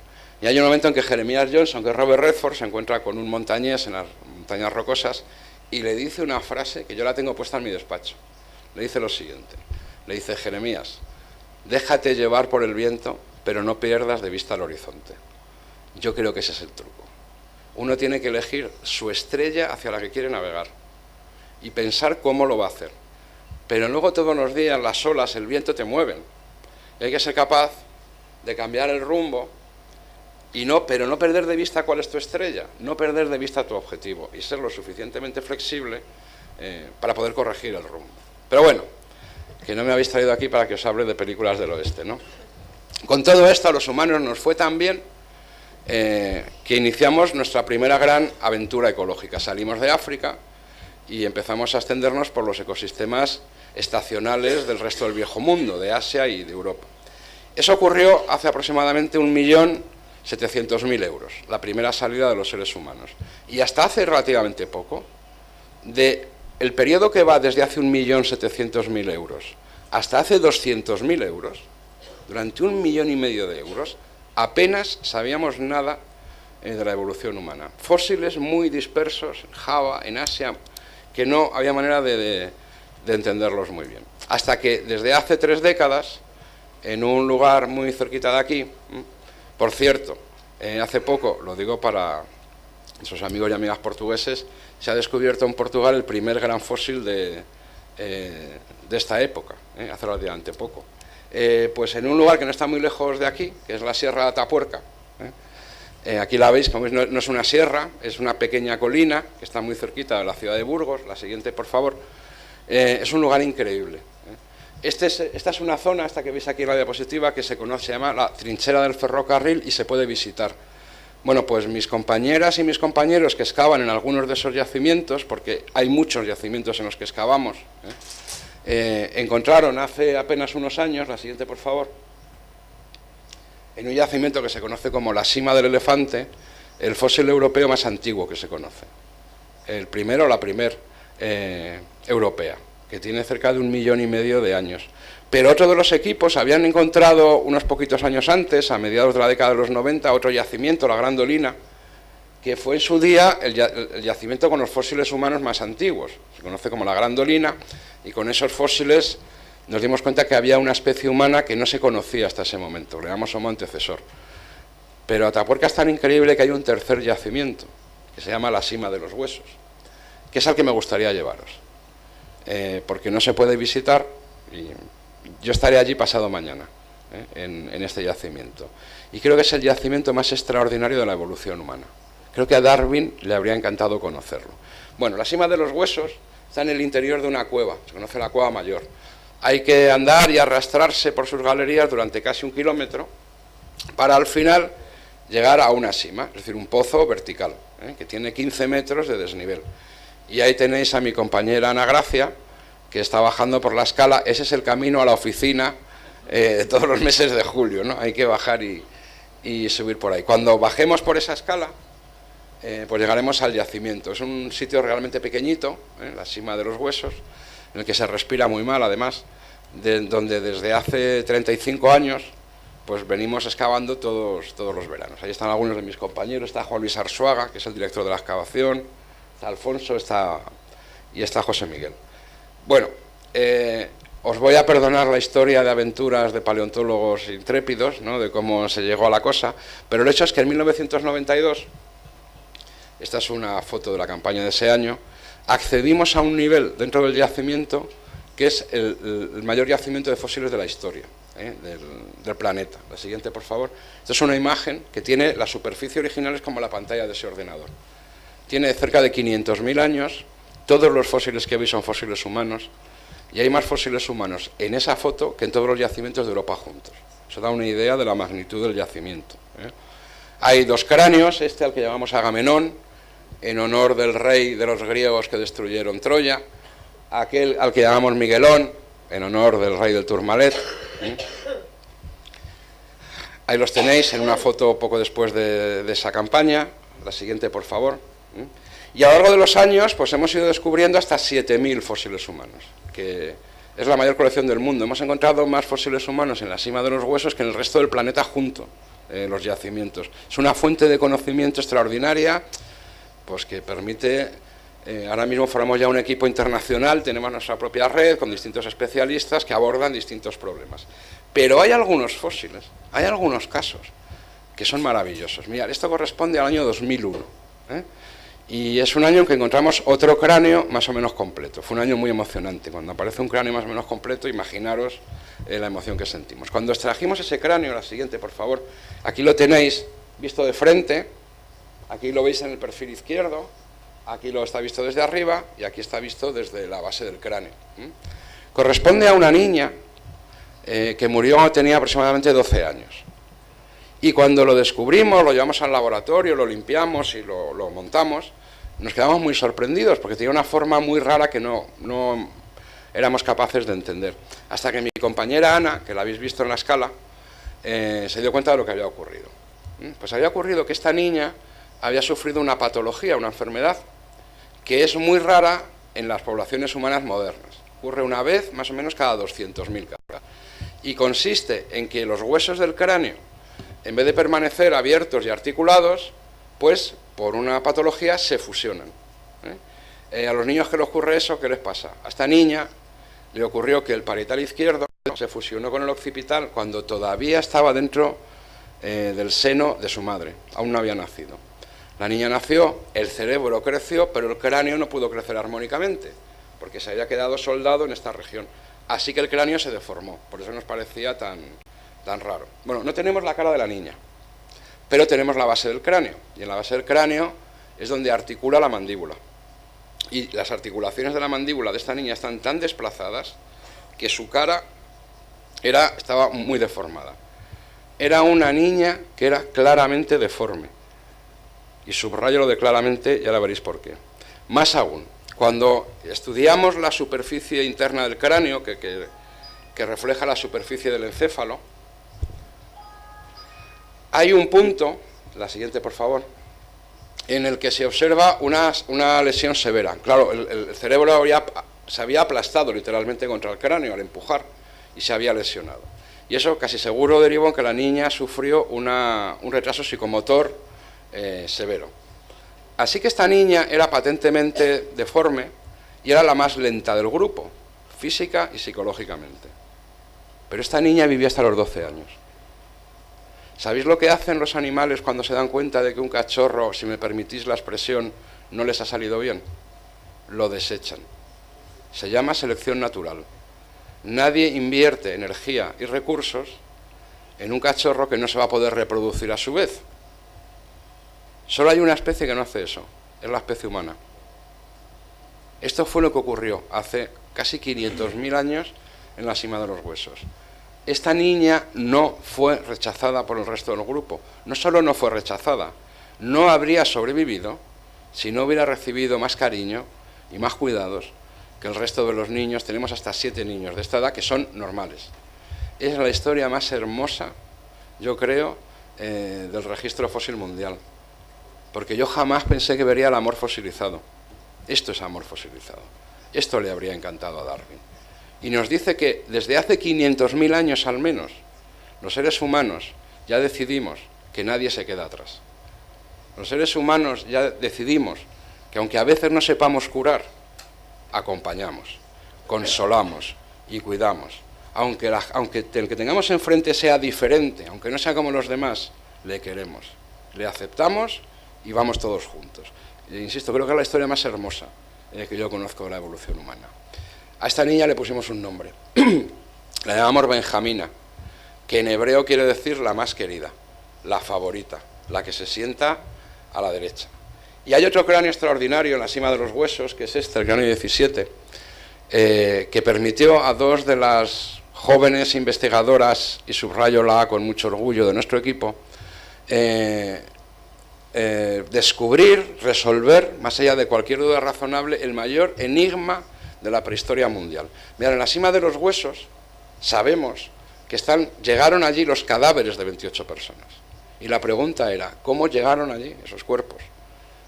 Y hay un momento en que Jeremías Johnson, que es Robert Redford, se encuentra con un montañés en las montañas rocosas y le dice una frase que yo la tengo puesta en mi despacho. Le dice lo siguiente, le dice: Jeremías, déjate llevar por el viento, pero no pierdas de vista el horizonte. Yo creo que ese es el truco. Uno tiene que elegir su estrella hacia la que quiere navegar y pensar cómo lo va a hacer. Pero luego todos los días las olas, el viento te mueven. Y hay que ser capaz de cambiar el rumbo, pero no perder de vista cuál es tu estrella, no perder de vista tu objetivo y ser lo suficientemente flexible para poder corregir el rumbo. Pero bueno, que no me habéis traído aquí para que os hable de películas del oeste, ¿no? Con todo esto a los humanos nos fue tan bien que iniciamos nuestra primera gran aventura ecológica. Salimos de África y empezamos a extendernos por los ecosistemas estacionales del resto del viejo mundo, de Asia y de Europa. Eso ocurrió hace aproximadamente 1.700.000 euros, la primera salida de los seres humanos. Y hasta hace relativamente poco, el periodo que va desde hace 1.700.000 euros hasta hace 200.000 euros, durante 1,5 millones de euros, apenas sabíamos nada de la evolución humana. Fósiles muy dispersos en Java, en Asia, que no había manera de entenderlos muy bien. Hasta que desde hace 3 décadas, en un lugar muy cerquita de aquí, por cierto, hace poco, lo digo para esos amigos y amigas portugueses, se ha descubierto en Portugal el primer gran fósil de esta época, hace relativamente poco. Pues en un lugar que no está muy lejos de aquí, que es la Sierra de Atapuerca. Aquí la veis, como veis, no es una sierra, es una pequeña colina que está muy cerquita de la ciudad de Burgos. La siguiente, por favor. Es un lugar increíble. Esta es una zona, esta que veis aquí en la diapositiva, que se llama la trinchera del ferrocarril y se puede visitar. Bueno, pues mis compañeras y mis compañeros que excavan en algunos de esos yacimientos, porque hay muchos yacimientos en los que excavamos, encontraron hace apenas unos años, la siguiente por favor, en un yacimiento que se conoce como la Sima del Elefante, el fósil europeo más antiguo que se conoce. El primero, la primera europea, que tiene cerca de 1,5 millones de años. Pero otro de los equipos habían encontrado unos poquitos años antes, a mediados de la década de los 90, otro yacimiento, la Grandolina, que fue en su día el yacimiento con los fósiles humanos más antiguos. Se conoce como la Grandolina, y con esos fósiles nos dimos cuenta que había una especie humana que no se conocía hasta ese momento, le llamamos Homo antecesor. Pero Atapuerca es tan increíble que hay un tercer yacimiento, que se llama la Sima de los Huesos, que es al que me gustaría llevaros, porque no se puede visitar, y yo estaré allí pasado mañana, en este yacimiento. Y creo que es el yacimiento más extraordinario de la evolución humana. Creo que a Darwin le habría encantado conocerlo. Bueno, la Sima de los Huesos está en el interior de una cueva, se conoce la Cueva Mayor. Hay que andar y arrastrarse por sus galerías durante casi 1 kilómetro para al final llegar a una sima, es decir, un pozo vertical, que tiene 15 metros de desnivel. Y ahí tenéis a mi compañera Ana Gracia, que está bajando por la escala. Ese es el camino a la oficina todos los meses de julio, ¿no? Hay que bajar y subir por ahí. Cuando bajemos por esa escala, pues llegaremos al yacimiento. Es un sitio realmente pequeñito, la Sima de los Huesos, en el que se respira muy mal, además, donde desde hace 35 años pues venimos excavando todos los veranos. Ahí están algunos de mis compañeros, está Juan Luis Arzuaga, que es el director de la excavación, está Alfonso, está José Miguel. Bueno, os voy a perdonar la historia de aventuras de paleontólogos intrépidos, ¿no?, de cómo se llegó a la cosa, pero el hecho es que en 1992, esta es una foto de la campaña de ese año, accedimos a un nivel dentro del yacimiento que es el mayor yacimiento de fósiles de la historia del planeta. La siguiente, por favor. Esta es una imagen que tiene la superficie original, es como la pantalla de ese ordenador. Tiene cerca de 500.000 años, todos los fósiles que veis son fósiles humanos, y hay más fósiles humanos en esa foto que en todos los yacimientos de Europa juntos. Eso da una idea de la magnitud del yacimiento. Hay 2 cráneos, este al que llamamos Agamenón, en honor del rey de los griegos que destruyeron Troya, aquel al que llamamos Miguelón, en honor del rey del Tourmalet. Ahí los tenéis en una foto poco después de esa campaña. La siguiente, por favor. Y a lo largo de los años pues hemos ido descubriendo hasta 7.000 fósiles humanos, que es la mayor colección del mundo. Hemos encontrado más fósiles humanos en la Sima de los Huesos que en el resto del planeta junto. los yacimientos. Es una fuente de conocimiento extraordinaria, pues que permite, ahora mismo formamos ya un equipo internacional, tenemos nuestra propia red con distintos especialistas que abordan distintos problemas. Pero hay algunos fósiles, hay algunos casos que son maravillosos. Mirad, esto corresponde al año 2001, ¿eh? Y es un año en que encontramos otro cráneo más o menos completo. Fue un año muy emocionante. Cuando aparece un cráneo más o menos completo, imaginaros la emoción que sentimos. Cuando extrajimos ese cráneo, la siguiente, por favor, aquí lo tenéis visto de frente, aquí lo veis en el perfil izquierdo, aquí lo está visto desde arriba y aquí está visto desde la base del cráneo. Corresponde a una niña que murió, tenía aproximadamente 12 años. Y cuando lo descubrimos, lo llevamos al laboratorio, lo limpiamos y lo montamos, nos quedamos muy sorprendidos porque tenía una forma muy rara que no éramos capaces de entender. Hasta que mi compañera Ana, que la habéis visto en la escala, se dio cuenta de lo que había ocurrido. Pues había ocurrido que esta niña había sufrido una patología, una enfermedad, que es muy rara en las poblaciones humanas modernas. Ocurre una vez más o menos cada 200.000 casos. Y consiste en que los huesos del cráneo, en vez de permanecer abiertos y articulados, pues por una patología se fusionan. A los niños que les ocurre eso, ¿qué les pasa? A esta niña le ocurrió que el parietal izquierdo se fusionó con el occipital cuando todavía estaba dentro del seno de su madre, aún no había nacido. La niña nació, el cerebro creció, pero el cráneo no pudo crecer armónicamente, porque se había quedado soldado en esta región. Así que el cráneo se deformó, por eso nos parecía tan raro. Bueno, no tenemos la cara de la niña, pero tenemos la base del cráneo, y en la base del cráneo es donde articula la mandíbula. Y las articulaciones de la mandíbula de esta niña están tan desplazadas que su cara estaba muy deformada. Era una niña que era claramente deforme. Y subrayo lo de claramente, ya la veréis por qué. Más aún, cuando estudiamos la superficie interna del cráneo, que refleja la superficie del encéfalo, hay un punto, la siguiente por favor, en el que se observa una lesión severa. Claro, el cerebro se había aplastado literalmente contra el cráneo al empujar y se había lesionado. Y eso casi seguro derivó en que la niña sufrió un retraso psicomotor severo. Así que esta niña era patentemente deforme y era la más lenta del grupo, física y psicológicamente. Pero esta niña vivía hasta los 12 años. ¿Sabéis lo que hacen los animales cuando se dan cuenta de que un cachorro, si me permitís la expresión, no les ha salido bien? Lo desechan. Se llama selección natural. Nadie invierte energía y recursos en un cachorro que no se va a poder reproducir a su vez. Solo hay una especie que no hace eso, es la especie humana. Esto fue lo que ocurrió hace casi 500.000 años en la cima de los huesos. Esta niña no fue rechazada por el resto del grupo. No solo no fue rechazada, no habría sobrevivido si no hubiera recibido más cariño y más cuidados que el resto de los niños. Tenemos hasta 7 niños de esta edad que son normales. Es la historia más hermosa, yo creo, del registro fósil mundial. Porque yo jamás pensé que vería el amor fosilizado. Esto es amor fosilizado. Esto le habría encantado a Darwin. Y nos dice que desde hace 500.000 años al menos, los seres humanos ya decidimos que nadie se queda atrás. Los seres humanos ya decidimos que aunque a veces no sepamos curar, acompañamos, consolamos y cuidamos. Aunque el que tengamos enfrente sea diferente, aunque no sea como los demás, le queremos, le aceptamos y vamos todos juntos. Insisto, creo que es la historia más hermosa que yo conozco de la evolución humana. A esta niña le pusimos un nombre, la llamamos Benjamina, que en hebreo quiere decir la más querida, la favorita, la que se sienta a la derecha. Y hay otro cráneo extraordinario en la cima de los huesos, que es este, el cráneo 17, que permitió a 2 de las jóvenes investigadoras, y subrayo la A con mucho orgullo de nuestro equipo, descubrir, resolver, más allá de cualquier duda razonable, el mayor enigma de la prehistoria mundial. Mirad, en la cima de los huesos sabemos que llegaron allí los cadáveres de 28 personas. Y la pregunta era, ¿cómo llegaron allí esos cuerpos?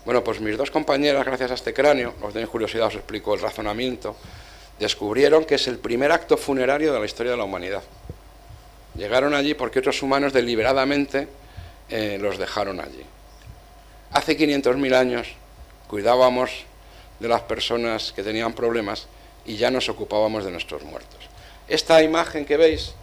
Bueno, pues mis 2 compañeras, gracias a este cráneo, os tenéis curiosidad, os explico el razonamiento, descubrieron que es el primer acto funerario de la historia de la humanidad. Llegaron allí porque otros humanos deliberadamente los dejaron allí. Hace 500.000 años cuidábamos de las personas que tenían problemas y ya nos ocupábamos de nuestros muertos. Esta imagen que veis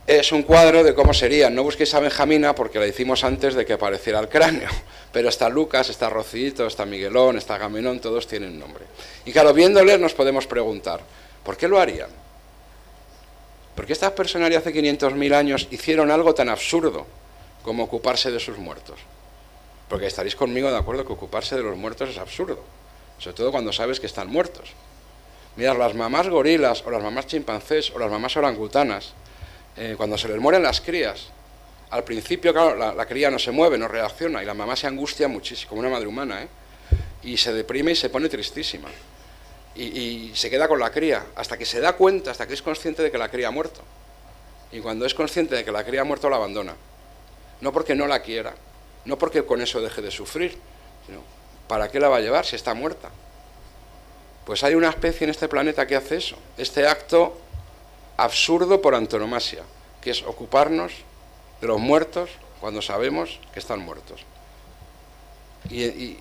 es un cuadro de cómo serían. No busquéis a Benjamina porque la hicimos antes de que apareciera el cráneo, pero está Lucas, está Rocito, está Miguelón, está Agamenón, todos tienen nombre. Y claro, viéndoles nos podemos preguntar, ¿por qué lo harían? Porque estas personas de hace 500.000 años hicieron algo tan absurdo como ocuparse de sus muertos. Porque estaréis conmigo de acuerdo que ocuparse de los muertos es absurdo, sobre todo cuando sabes que están muertos. Mirad, las mamás gorilas, o las mamás chimpancés, o las mamás orangutanas, cuando se les mueren las crías, al principio, claro, la cría no se mueve, no reacciona, y la mamá se angustia muchísimo, como una madre humana, y se deprime y se pone tristísima. Y se queda con la cría, hasta que se da cuenta, hasta que es consciente de que la cría ha muerto. Y cuando es consciente de que la cría ha muerto, la abandona. No porque no la quiera, no porque con eso deje de sufrir, sino ¿para qué la va a llevar si está muerta? Pues hay una especie en este planeta que hace eso, este acto absurdo por antonomasia, que es ocuparnos de los muertos cuando sabemos que están muertos. Y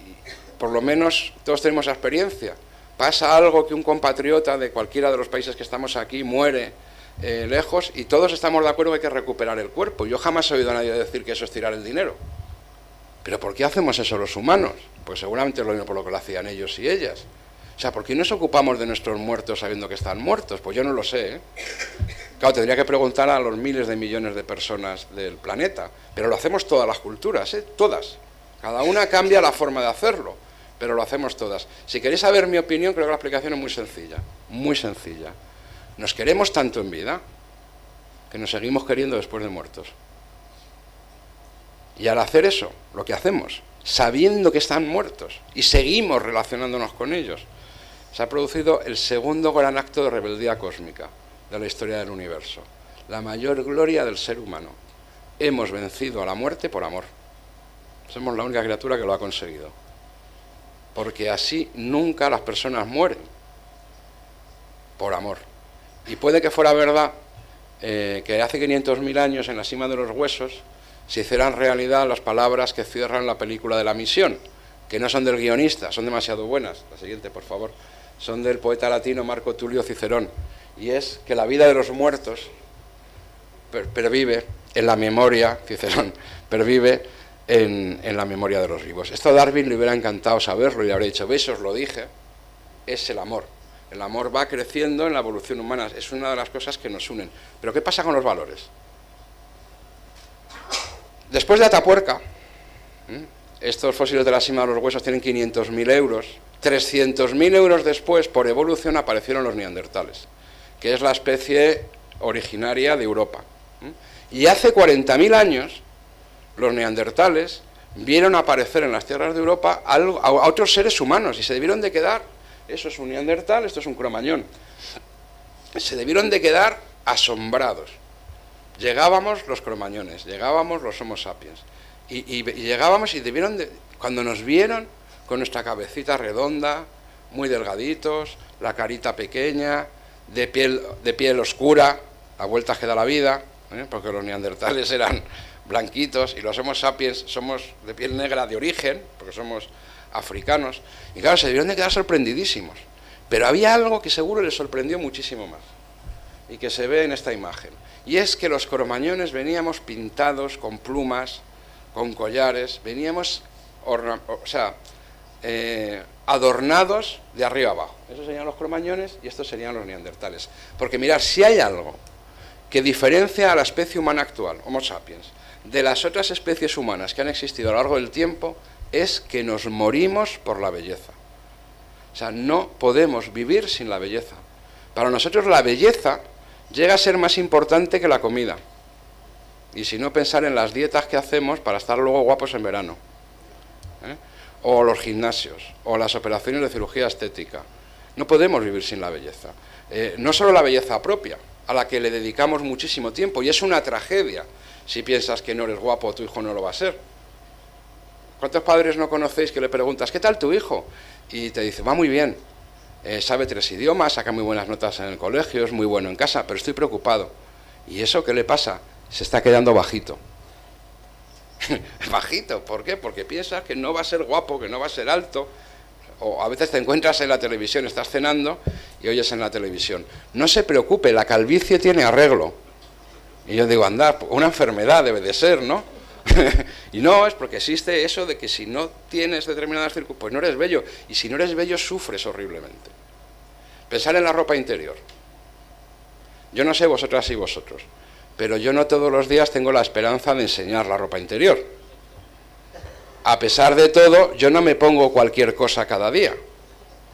por lo menos todos tenemos esa experiencia. Pasa algo que un compatriota de cualquiera de los países que estamos aquí muere lejos y todos estamos de acuerdo que hay que recuperar el cuerpo. Yo jamás he oído a nadie decir que eso es tirar el dinero. ¿Pero por qué hacemos eso los humanos? Pues seguramente es lo mismo por lo que lo hacían ellos y ellas. O sea, ¿por qué nos ocupamos de nuestros muertos sabiendo que están muertos? Pues yo no lo sé, ¿eh? Claro, tendría que preguntar a los miles de millones de personas del planeta, pero lo hacemos todas las culturas, ¿eh? Todas. Cada una cambia la forma de hacerlo, pero lo hacemos todas. Si queréis saber mi opinión, creo que la explicación es muy sencilla, muy sencilla. Nos queremos tanto en vida que nos seguimos queriendo después de muertos. Y al hacer eso, lo que hacemos, sabiendo que están muertos, y seguimos relacionándonos con ellos, se ha producido el segundo gran acto de rebeldía cósmica de la historia del universo, la mayor gloria del ser humano. Hemos vencido a la muerte por amor. Somos la única criatura que lo ha conseguido. Porque así nunca las personas mueren, por amor. Y puede que fuera verdad que hace 500.000 años en la cima de los huesos se hicieran realidad las palabras que cierran la película de La Misión, que no son del guionista, son demasiado buenas. La siguiente, por favor. Son del poeta latino Marco Tulio Cicerón, y es que la vida de los muertos pervive en la memoria, Cicerón, pervive en la memoria de los vivos. Esto a Darwin le hubiera encantado saberlo y le habría dicho, veis, os lo dije, es el amor. El amor va creciendo en la evolución humana, es una de las cosas que nos unen. Pero ¿qué pasa con los valores? Después de Atapuerca, estos fósiles de la cima de los huesos tienen 500.000 euros, 300.000 euros después, por evolución, aparecieron los neandertales, que es la especie originaria de Europa. Y hace 40.000 años, los neandertales vieron aparecer en las tierras de Europa a otros seres humanos y se debieron de quedar, eso es un neandertal, esto es un cromañón, se debieron de quedar asombrados. Llegábamos los cromañones, llegábamos los homo sapiens, y llegábamos y debieron de, cuando nos vieron con nuestra cabecita redonda, muy delgaditos, la carita pequeña, de piel oscura, a vueltas que da la vida, porque los neandertales eran blanquitos y los homo sapiens somos de piel negra de origen, porque somos africanos, y claro, se debieron de quedar sorprendidísimos. Pero había algo que seguro les sorprendió muchísimo más, y que se ve en esta imagen, y es que los cromañones veníamos pintados con plumas, con collares, veníamos adornados de arriba abajo. Esos serían los cromañones y estos serían los neandertales. Porque mirad, si hay algo que diferencia a la especie humana actual, Homo sapiens, de las otras especies humanas que han existido a lo largo del tiempo, es que nos morimos por la belleza. O sea, no podemos vivir sin la belleza. Para nosotros la belleza llega a ser más importante que la comida. Y si no, pensar en las dietas que hacemos para estar luego guapos en verano. O los gimnasios, o las operaciones de cirugía estética. No podemos vivir sin la belleza. No solo la belleza propia, a la que le dedicamos muchísimo tiempo, y es una tragedia si piensas que no eres guapo o tu hijo no lo va a ser. ¿Cuántos padres no conocéis que le preguntas, ¿qué tal tu hijo? Y te dice, va muy bien, sabe 3 idiomas, saca muy buenas notas en el colegio, es muy bueno en casa, pero estoy preocupado. ¿Y eso qué le pasa? Se está quedando bajito. Bajito, ¿por qué? Porque piensas que no va a ser guapo, que no va a ser alto. O a veces te encuentras en la televisión, estás cenando y oyes en la televisión: no se preocupe, la calvicie tiene arreglo. Y yo digo: anda, una enfermedad debe de ser, ¿no? Y no, es porque existe eso de que si no tienes determinadas circunstancias, pues no eres bello. Y si no eres bello, sufres horriblemente. Pensar en la ropa interior. Yo no sé vosotras y vosotros, pero yo no todos los días tengo la esperanza de enseñar la ropa interior. A pesar de todo, yo no me pongo cualquier cosa cada día.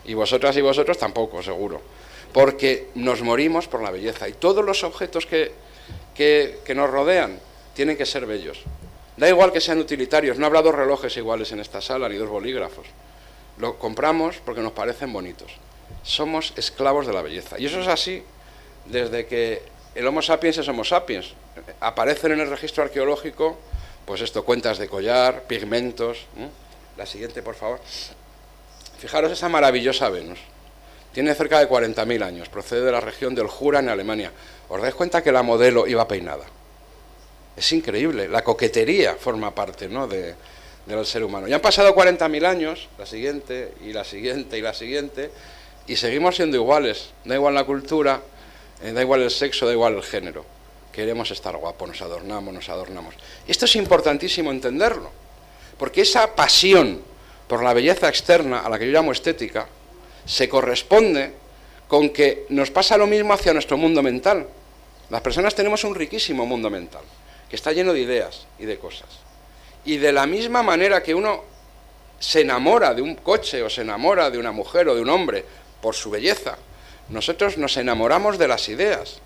Y vosotras y vosotros tampoco, seguro. Porque nos morimos por la belleza. Y todos los objetos que nos rodean tienen que ser bellos. Da igual que sean utilitarios. No habrá dos relojes iguales en esta sala, ni dos bolígrafos. Lo compramos porque nos parecen bonitos. Somos esclavos de la belleza. Y eso es así desde que el Homo sapiens es Homo sapiens. Aparecen en el registro arqueológico, pues esto, cuentas de collar, pigmentos. La siguiente, por favor. Fijaros esa maravillosa Venus. Tiene cerca de 40.000 años, procede de la región del Jura, en Alemania. ¿Os dais cuenta que la modelo iba peinada? Es increíble, la coquetería forma parte, ¿no?, del ser humano. Ya han pasado 40.000 años, la siguiente, y la siguiente, y la siguiente, y seguimos siendo iguales. Da igual la cultura, da igual el sexo, da igual el género. Queremos estar guapos, nos adornamos, nos adornamos. Esto es importantísimo entenderlo, porque esa pasión por la belleza externa, a la que yo llamo estética, se corresponde con que nos pasa lo mismo hacia nuestro mundo mental. Las personas tenemos un riquísimo mundo mental, que está lleno de ideas y de cosas. Y de la misma manera que uno se enamora de un coche, o se enamora de una mujer o de un hombre por su belleza, nosotros nos enamoramos de las ideas,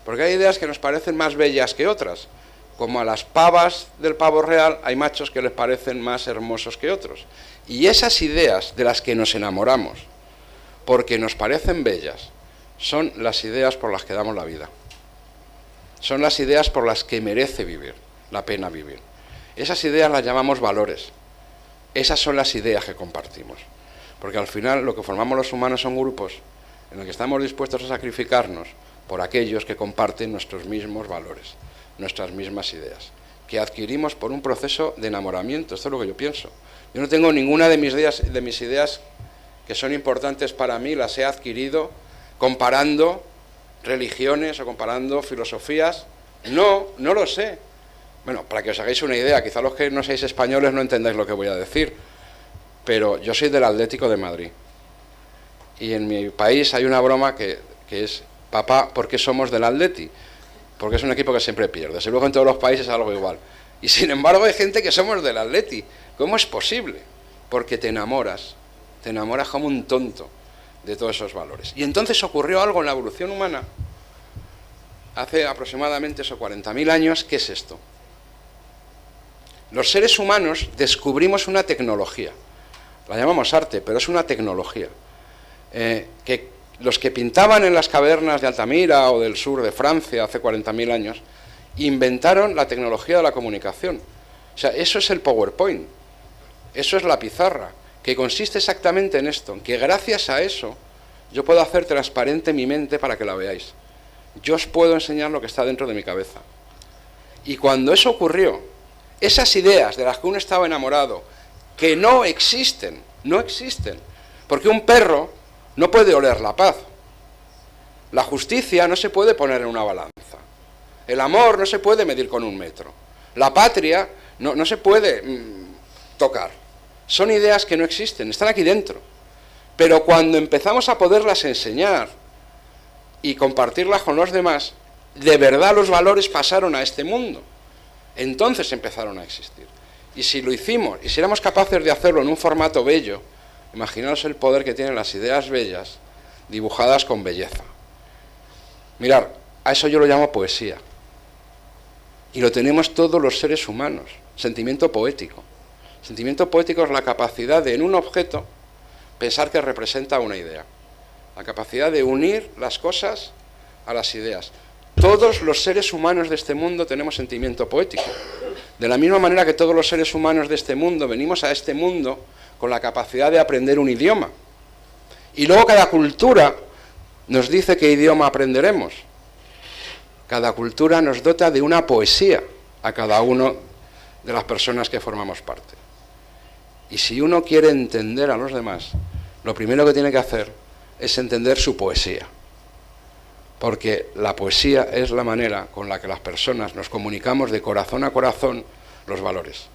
porque hay ideas que nos parecen más bellas que otras. Como a las pavas del pavo real, hay machos que les parecen más hermosos que otros. Y esas ideas de las que nos enamoramos, porque nos parecen bellas, son las ideas por las que damos la vida. Son las ideas por las que merece vivir, la pena vivir. Esas ideas las llamamos valores. Esas son las ideas que compartimos. Porque al final lo que formamos los humanos son grupos en los que estamos dispuestos a sacrificarnos por aquellos que comparten nuestros mismos valores, nuestras mismas ideas, que adquirimos por un proceso de enamoramiento. Esto es lo que yo pienso. Yo no tengo ninguna de mis ideas que son importantes para mí, las he adquirido comparando religiones o comparando filosofías. No lo sé. Bueno, para que os hagáis una idea, quizá los que no seáis españoles no entendáis lo que voy a decir, pero yo soy del Atlético de Madrid. Y en mi país hay una broma que es: papá, ¿por qué somos del Atleti? Porque es un equipo que siempre pierde. Y luego en todos los países es algo igual. Y sin embargo hay gente que somos del Atleti. ¿Cómo es posible? Porque te enamoras como un tonto de todos esos valores. Y entonces ocurrió algo en la evolución humana, hace aproximadamente 40.000 años. ¿Qué es esto? Los seres humanos descubrimos una tecnología, la llamamos arte, pero es una tecnología, que los que pintaban en las cavernas de Altamira o del sur de Francia hace 40.000 años, inventaron la tecnología de la comunicación. O sea, eso es el PowerPoint, eso es la pizarra, que consiste exactamente en esto, en que gracias a eso yo puedo hacer transparente mi mente para que la veáis. Yo os puedo enseñar lo que está dentro de mi cabeza. Y cuando eso ocurrió, esas ideas de las que uno estaba enamorado, que no existen, porque un perro no puede oler la paz, la justicia no se puede poner en una balanza, el amor no se puede medir con un metro, la patria no se puede tocar. Son ideas que no existen, están aquí dentro. Pero cuando empezamos a poderlas enseñar y compartirlas con los demás, de verdad los valores pasaron a este mundo. Entonces empezaron a existir. Y si lo hicimos, y si éramos capaces de hacerlo en un formato bello, imaginaos el poder que tienen las ideas bellas dibujadas con belleza. Mirad, a eso yo lo llamo poesía. Y lo tenemos todos los seres humanos, sentimiento poético. Sentimiento poético es la capacidad de, en un objeto, pensar que representa una idea. La capacidad de unir las cosas a las ideas. Todos los seres humanos de este mundo tenemos sentimiento poético. De la misma manera que todos los seres humanos de este mundo venimos a este mundo con la capacidad de aprender un idioma. Y luego cada cultura nos dice qué idioma aprenderemos. Cada cultura nos dota de una poesía a cada uno de las personas que formamos parte. Y si uno quiere entender a los demás, lo primero que tiene que hacer es entender su poesía. Porque la poesía es la manera con la que las personas nos comunicamos de corazón a corazón los valores.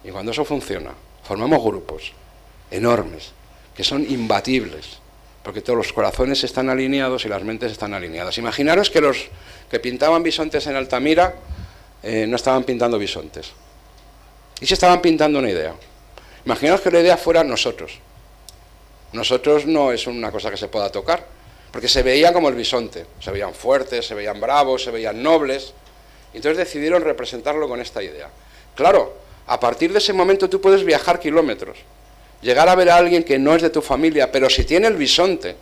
Y cuando eso funciona, formamos grupos enormes, que son imbatibles, porque todos los corazones están alineados y las mentes están alineadas. Imaginaros que los que pintaban bisontes en Altamira no estaban pintando bisontes. Y se estaban pintando una idea. Imaginaos que la idea fuera nosotros. Nosotros no es una cosa que se pueda tocar, porque se veían como el bisonte, se veían fuertes, se veían bravos, se veían nobles, y entonces decidieron representarlo con esta idea. Claro, a partir de ese momento tú puedes viajar kilómetros, llegar a ver a alguien que no es de tu familia, pero si tiene el bisonte,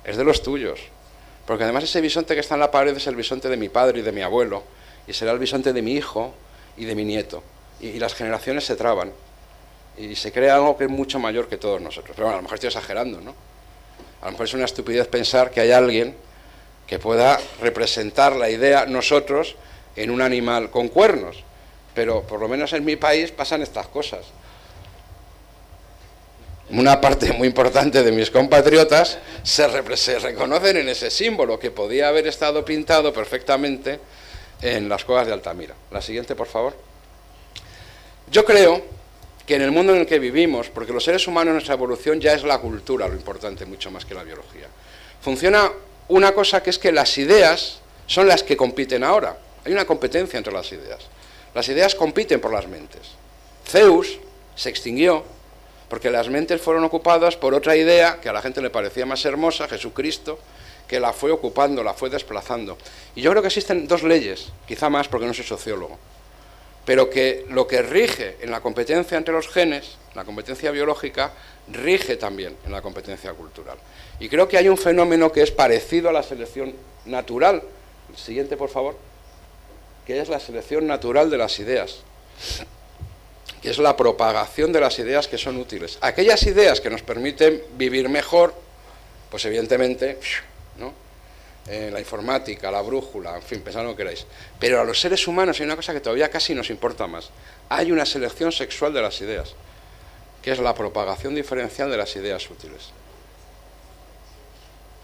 es de los tuyos, porque además ese bisonte que está en la pared es el bisonte de mi padre y de mi abuelo, y será el bisonte de mi hijo y de mi nieto, y las generaciones se traban, y se crea algo que es mucho mayor que todos nosotros. Pero bueno, a lo mejor estoy exagerando, ¿no? A lo mejor es una estupidez pensar que hay alguien que pueda representar la idea nosotros en un animal con cuernos, pero por lo menos en mi país pasan estas cosas. Una parte muy importante de mis compatriotas se reconocen en ese símbolo que podía haber estado pintado perfectamente en las cuevas de Altamira. La siguiente, por favor. Yo creo que en el mundo en el que vivimos, porque los seres humanos, nuestra evolución ya es la cultura lo importante, mucho más que la biología, funciona una cosa que es que las ideas son las que compiten ahora. Hay una competencia entre las ideas. Las ideas compiten por las mentes. Zeus se extinguió porque las mentes fueron ocupadas por otra idea que a la gente le parecía más hermosa, Jesucristo, que la fue ocupando, la fue desplazando. Y yo creo que existen dos leyes, quizá más porque no soy sociólogo, pero que lo que rige en la competencia entre los genes, la competencia biológica, rige también en la competencia cultural. Y creo que hay un fenómeno que es parecido a la selección natural. El siguiente, por favor, que es la selección natural de las ideas, que es la propagación de las ideas que son útiles. Aquellas ideas que nos permiten vivir mejor, pues evidentemente, ¿no? La informática, la brújula, en fin, pensad lo que queráis. Pero a los seres humanos hay una cosa que todavía casi nos importa más. Hay una selección sexual de las ideas, que es la propagación diferencial de las ideas útiles.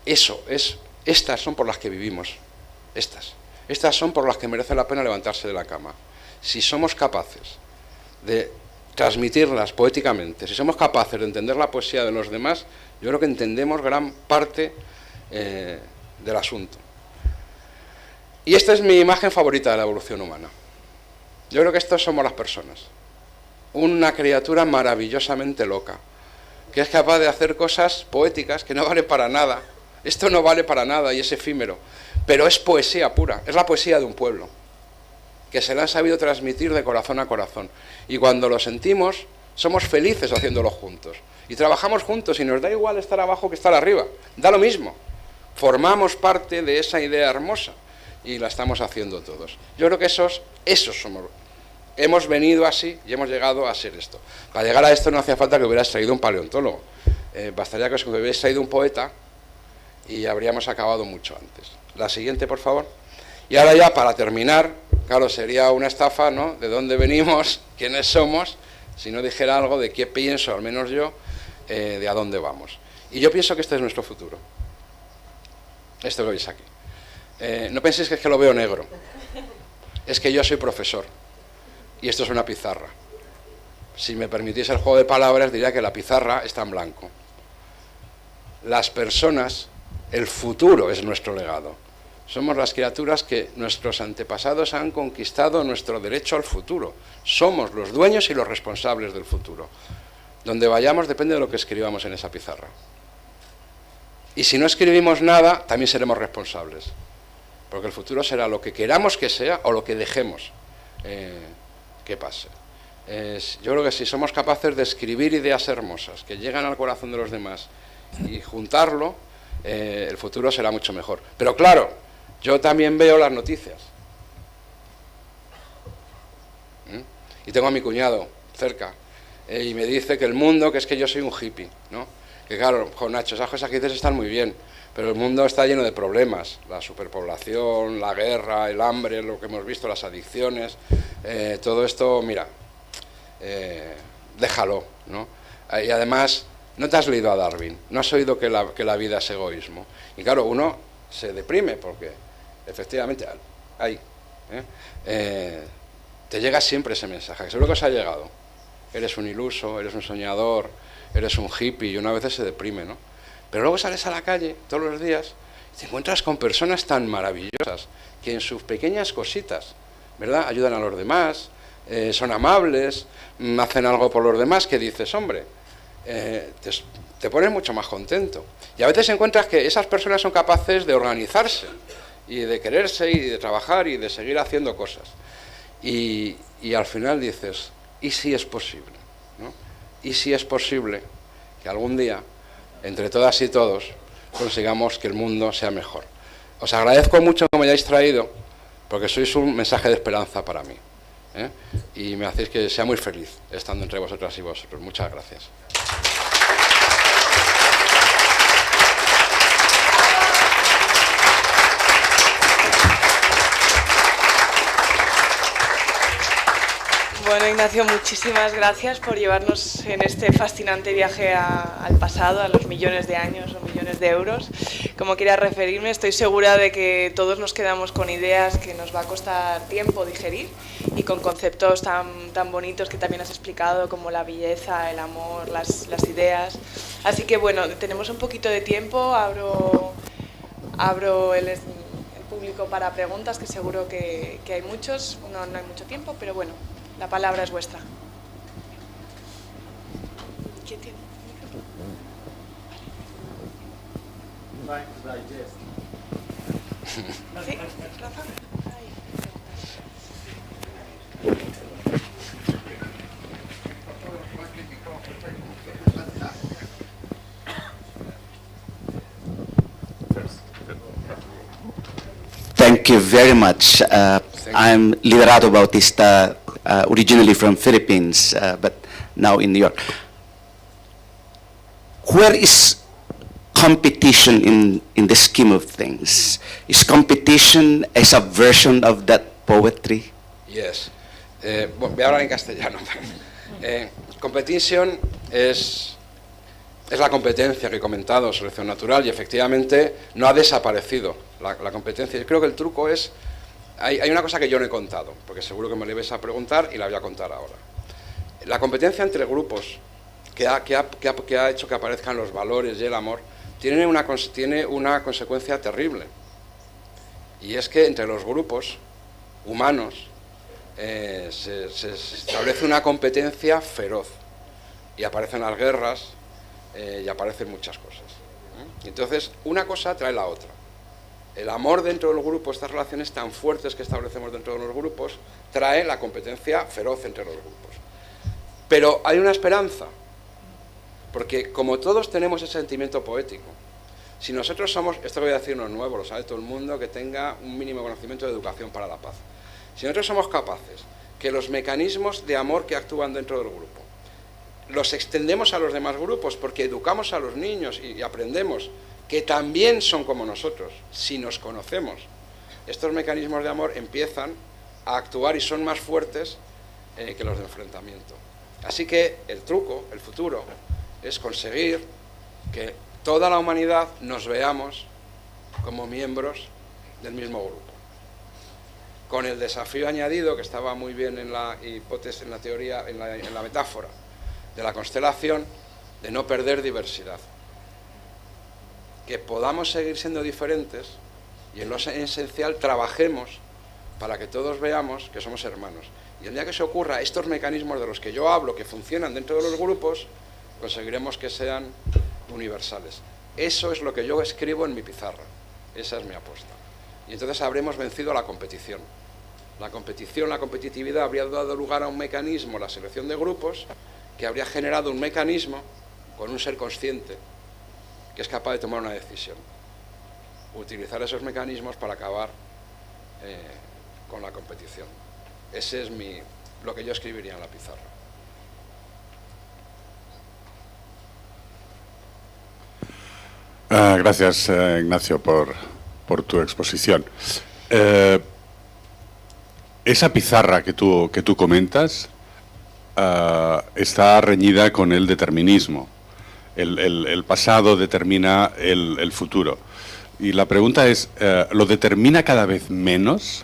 Estas son por las que vivimos. Estas son por las que merece la pena levantarse de la cama. Si somos capaces de transmitirlas poéticamente, si somos capaces de entender la poesía de los demás, yo creo que entendemos gran parte del asunto. Y esta es mi imagen favorita de la evolución humana. Yo creo que estos somos las personas. Una criatura maravillosamente loca, que es capaz de hacer cosas poéticas que no valen para nada. Esto no vale para nada y es efímero, pero es poesía pura, es la poesía de un pueblo, que se la han sabido transmitir de corazón a corazón. Y cuando lo sentimos, somos felices haciéndolo juntos. Y trabajamos juntos y nos da igual estar abajo que estar arriba, da lo mismo. Formamos parte de esa idea hermosa y la estamos haciendo todos. Yo creo que esos somos. Hemos venido así y hemos llegado a ser esto. Para llegar a esto no hacía falta que hubieras traído un paleontólogo. Bastaría que os hubierais traído un poeta y habríamos acabado mucho antes. La siguiente, por favor. Y ahora ya, para terminar, claro, sería una estafa, ¿no? ¿De dónde venimos? ¿Quiénes somos? Si no dijera algo de qué pienso, al menos yo, de a dónde vamos. Y yo pienso que este es nuestro futuro. Esto lo veis aquí. No penséis que es que lo veo negro. Es que yo soy profesor. Y esto es una pizarra. Si me permitís el juego de palabras, diría que la pizarra está en blanco. Las personas, el futuro es nuestro legado. Somos las criaturas que nuestros antepasados han conquistado nuestro derecho al futuro. Somos los dueños y los responsables del futuro. Donde vayamos depende de lo que escribamos en esa pizarra. Y si no escribimos nada, también seremos responsables. Porque el futuro será lo que queramos que sea o lo que dejemos que pase. Yo creo que si somos capaces de escribir ideas hermosas que llegan al corazón de los demás y juntarlo, el futuro será mucho mejor. Pero claro, yo también veo las noticias. Y tengo a mi cuñado cerca y me dice que el mundo, que es que yo soy un hippie, ¿no? Que claro, con Nacho, esas cosas que dices están muy bien, pero el mundo está lleno de problemas, la superpoblación, la guerra, el hambre, lo que hemos visto, las adicciones, todo esto, mira, déjalo, ¿no? Y además, no te has leído a Darwin, no has oído que la vida es egoísmo. Y claro, uno se deprime porque, efectivamente, ahí, te llega siempre ese mensaje, que seguro que os ha llegado. Eres un iluso, eres un soñador, eres un hippie, y una vez se deprime, ¿no? Pero luego sales a la calle todos los días y te encuentras con personas tan maravillosas que en sus pequeñas cositas, ¿verdad?, ayudan a los demás, son amables, hacen algo por los demás, que dices, hombre, te pones mucho más contento. Y a veces encuentras que esas personas son capaces de organizarse y de quererse y de trabajar y de seguir haciendo cosas. Y al final dices, ¿y si es posible? ¿No? ¿Y si es posible que algún día, entre todas y todos, consigamos que el mundo sea mejor? Os agradezco mucho que me hayáis traído, porque sois un mensaje de esperanza para mí, y me hacéis que sea muy feliz estando entre vosotras y vosotros. Muchas gracias. Bueno, Ignacio, muchísimas gracias por llevarnos en este fascinante viaje al pasado, a los millones de años o millones de euros. Como quería referirme, estoy segura de que todos nos quedamos con ideas que nos va a costar tiempo digerir y con conceptos tan bonitos que también has explicado, como la belleza, el amor, las ideas. Así que bueno, tenemos un poquito de tiempo, abro el público para preguntas, que seguro que hay muchos, no hay mucho tiempo, pero bueno. La palabra es vuestra. ¿Quién tiene? ¿Sí? ¿Rafa? Thank you very much. I'm Liderato Bautista, originally from Philippines, but now in New York. Where is competition in the scheme of things? Is competition a subversion of that poetry? Yes. Bueno, voy a hablar en castellano. Competition es la competencia que he comentado, selección natural, y efectivamente no ha desaparecido la competencia. Yo creo que el truco es, hay una cosa que yo no he contado, porque seguro que me la ibais a preguntar y la voy a contar ahora. La competencia entre grupos que ha hecho que aparezcan los valores y el amor tiene una consecuencia terrible, y es que entre los grupos humanos se establece una competencia feroz y aparecen las guerras y aparecen muchas cosas. Entonces, una cosa trae la otra. El amor dentro del grupo, estas relaciones tan fuertes que establecemos dentro de los grupos, trae la competencia feroz entre los grupos. Pero hay una esperanza, porque como todos tenemos ese sentimiento poético, si nosotros somos, esto que voy a decir no es nuevo, lo sabe todo el mundo que tenga un mínimo conocimiento de educación para la paz, si nosotros somos capaces que los mecanismos de amor que actúan dentro del grupo los extendemos a los demás grupos, porque educamos a los niños y aprendemos que también son como nosotros, si nos conocemos, estos mecanismos de amor empiezan a actuar y son más fuertes que los de enfrentamiento. Así que el truco, el futuro, es conseguir que toda la humanidad nos veamos como miembros del mismo grupo. Con el desafío añadido, que estaba muy bien en la hipótesis, en la teoría, en la metáfora de la constelación, de no perder diversidad. Que podamos seguir siendo diferentes y en lo esencial trabajemos para que todos veamos que somos hermanos. Y el día que se ocurra estos mecanismos de los que yo hablo, que funcionan dentro de los grupos, conseguiremos que sean universales. Eso es lo que yo escribo en mi pizarra. Esa es mi apuesta. Y entonces habremos vencido la competición. La competición, la competitividad habría dado lugar a un mecanismo, la selección de grupos, que habría generado un mecanismo con un ser consciente que es capaz de tomar una decisión. Utilizar esos mecanismos para acabar con la competición. Ese es lo que yo escribiría en la pizarra. Gracias, Ignacio, por tu exposición. esa pizarra que tú comentas está reñida con el determinismo. El pasado determina el futuro. Y la pregunta es, ¿lo determina cada vez menos?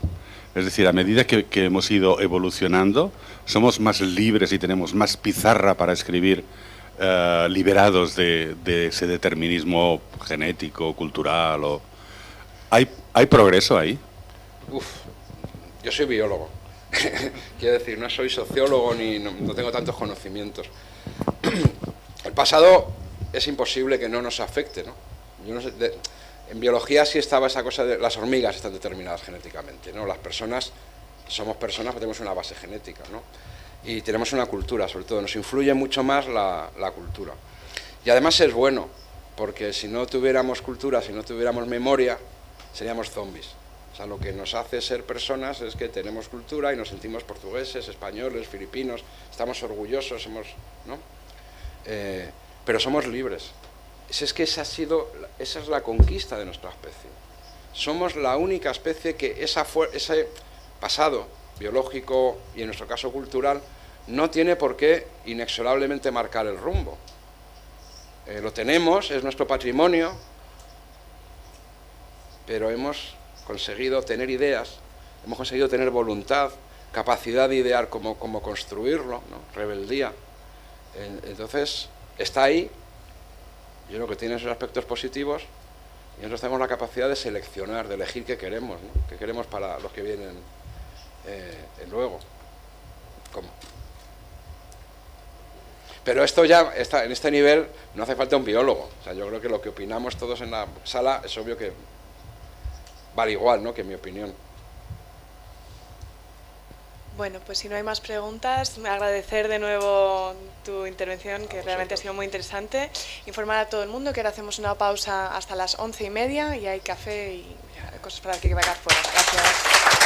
Es decir, a medida que hemos ido evolucionando, ¿somos más libres y tenemos más pizarra para escribir, liberados de ese determinismo genético, cultural? ¿Hay progreso ahí? Yo soy biólogo. Quiero decir, no soy sociólogo ni no tengo tantos conocimientos. El pasado es imposible que no nos afecte, ¿no? Yo no sé, en biología sí estaba esa cosa de las hormigas están determinadas genéticamente, ¿no? Las personas somos personas que tenemos una base genética, ¿no? Y tenemos una cultura, sobre todo, nos influye mucho más la cultura. Y además es bueno, porque si no tuviéramos cultura, si no tuviéramos memoria, seríamos zombies. O sea, lo que nos hace ser personas es que tenemos cultura y nos sentimos portugueses, españoles, filipinos, estamos orgullosos, ¿no? Pero somos libres. Es que esa es la conquista de nuestra especie. Somos la única especie que ese pasado biológico y en nuestro caso cultural no tiene por qué inexorablemente marcar el rumbo. Lo tenemos, es nuestro patrimonio, pero hemos conseguido tener ideas, hemos conseguido tener voluntad, capacidad de idear cómo construirlo, ¿no? Rebeldía. Entonces, está ahí. Yo creo que tiene sus aspectos positivos y nosotros tenemos la capacidad de seleccionar, de elegir qué queremos, ¿no? Qué queremos para los que vienen luego. ¿Cómo? Pero esto ya está en este nivel, no hace falta un biólogo. O sea, yo creo que lo que opinamos todos en la sala es obvio que vale igual, ¿no?, que mi opinión. Bueno, pues si no hay más preguntas, agradecer de nuevo tu intervención, que realmente ha sido muy interesante. Informar a todo el mundo que ahora hacemos una pausa hasta las 11:30 y hay café y cosas para el que vaya fuera. Gracias.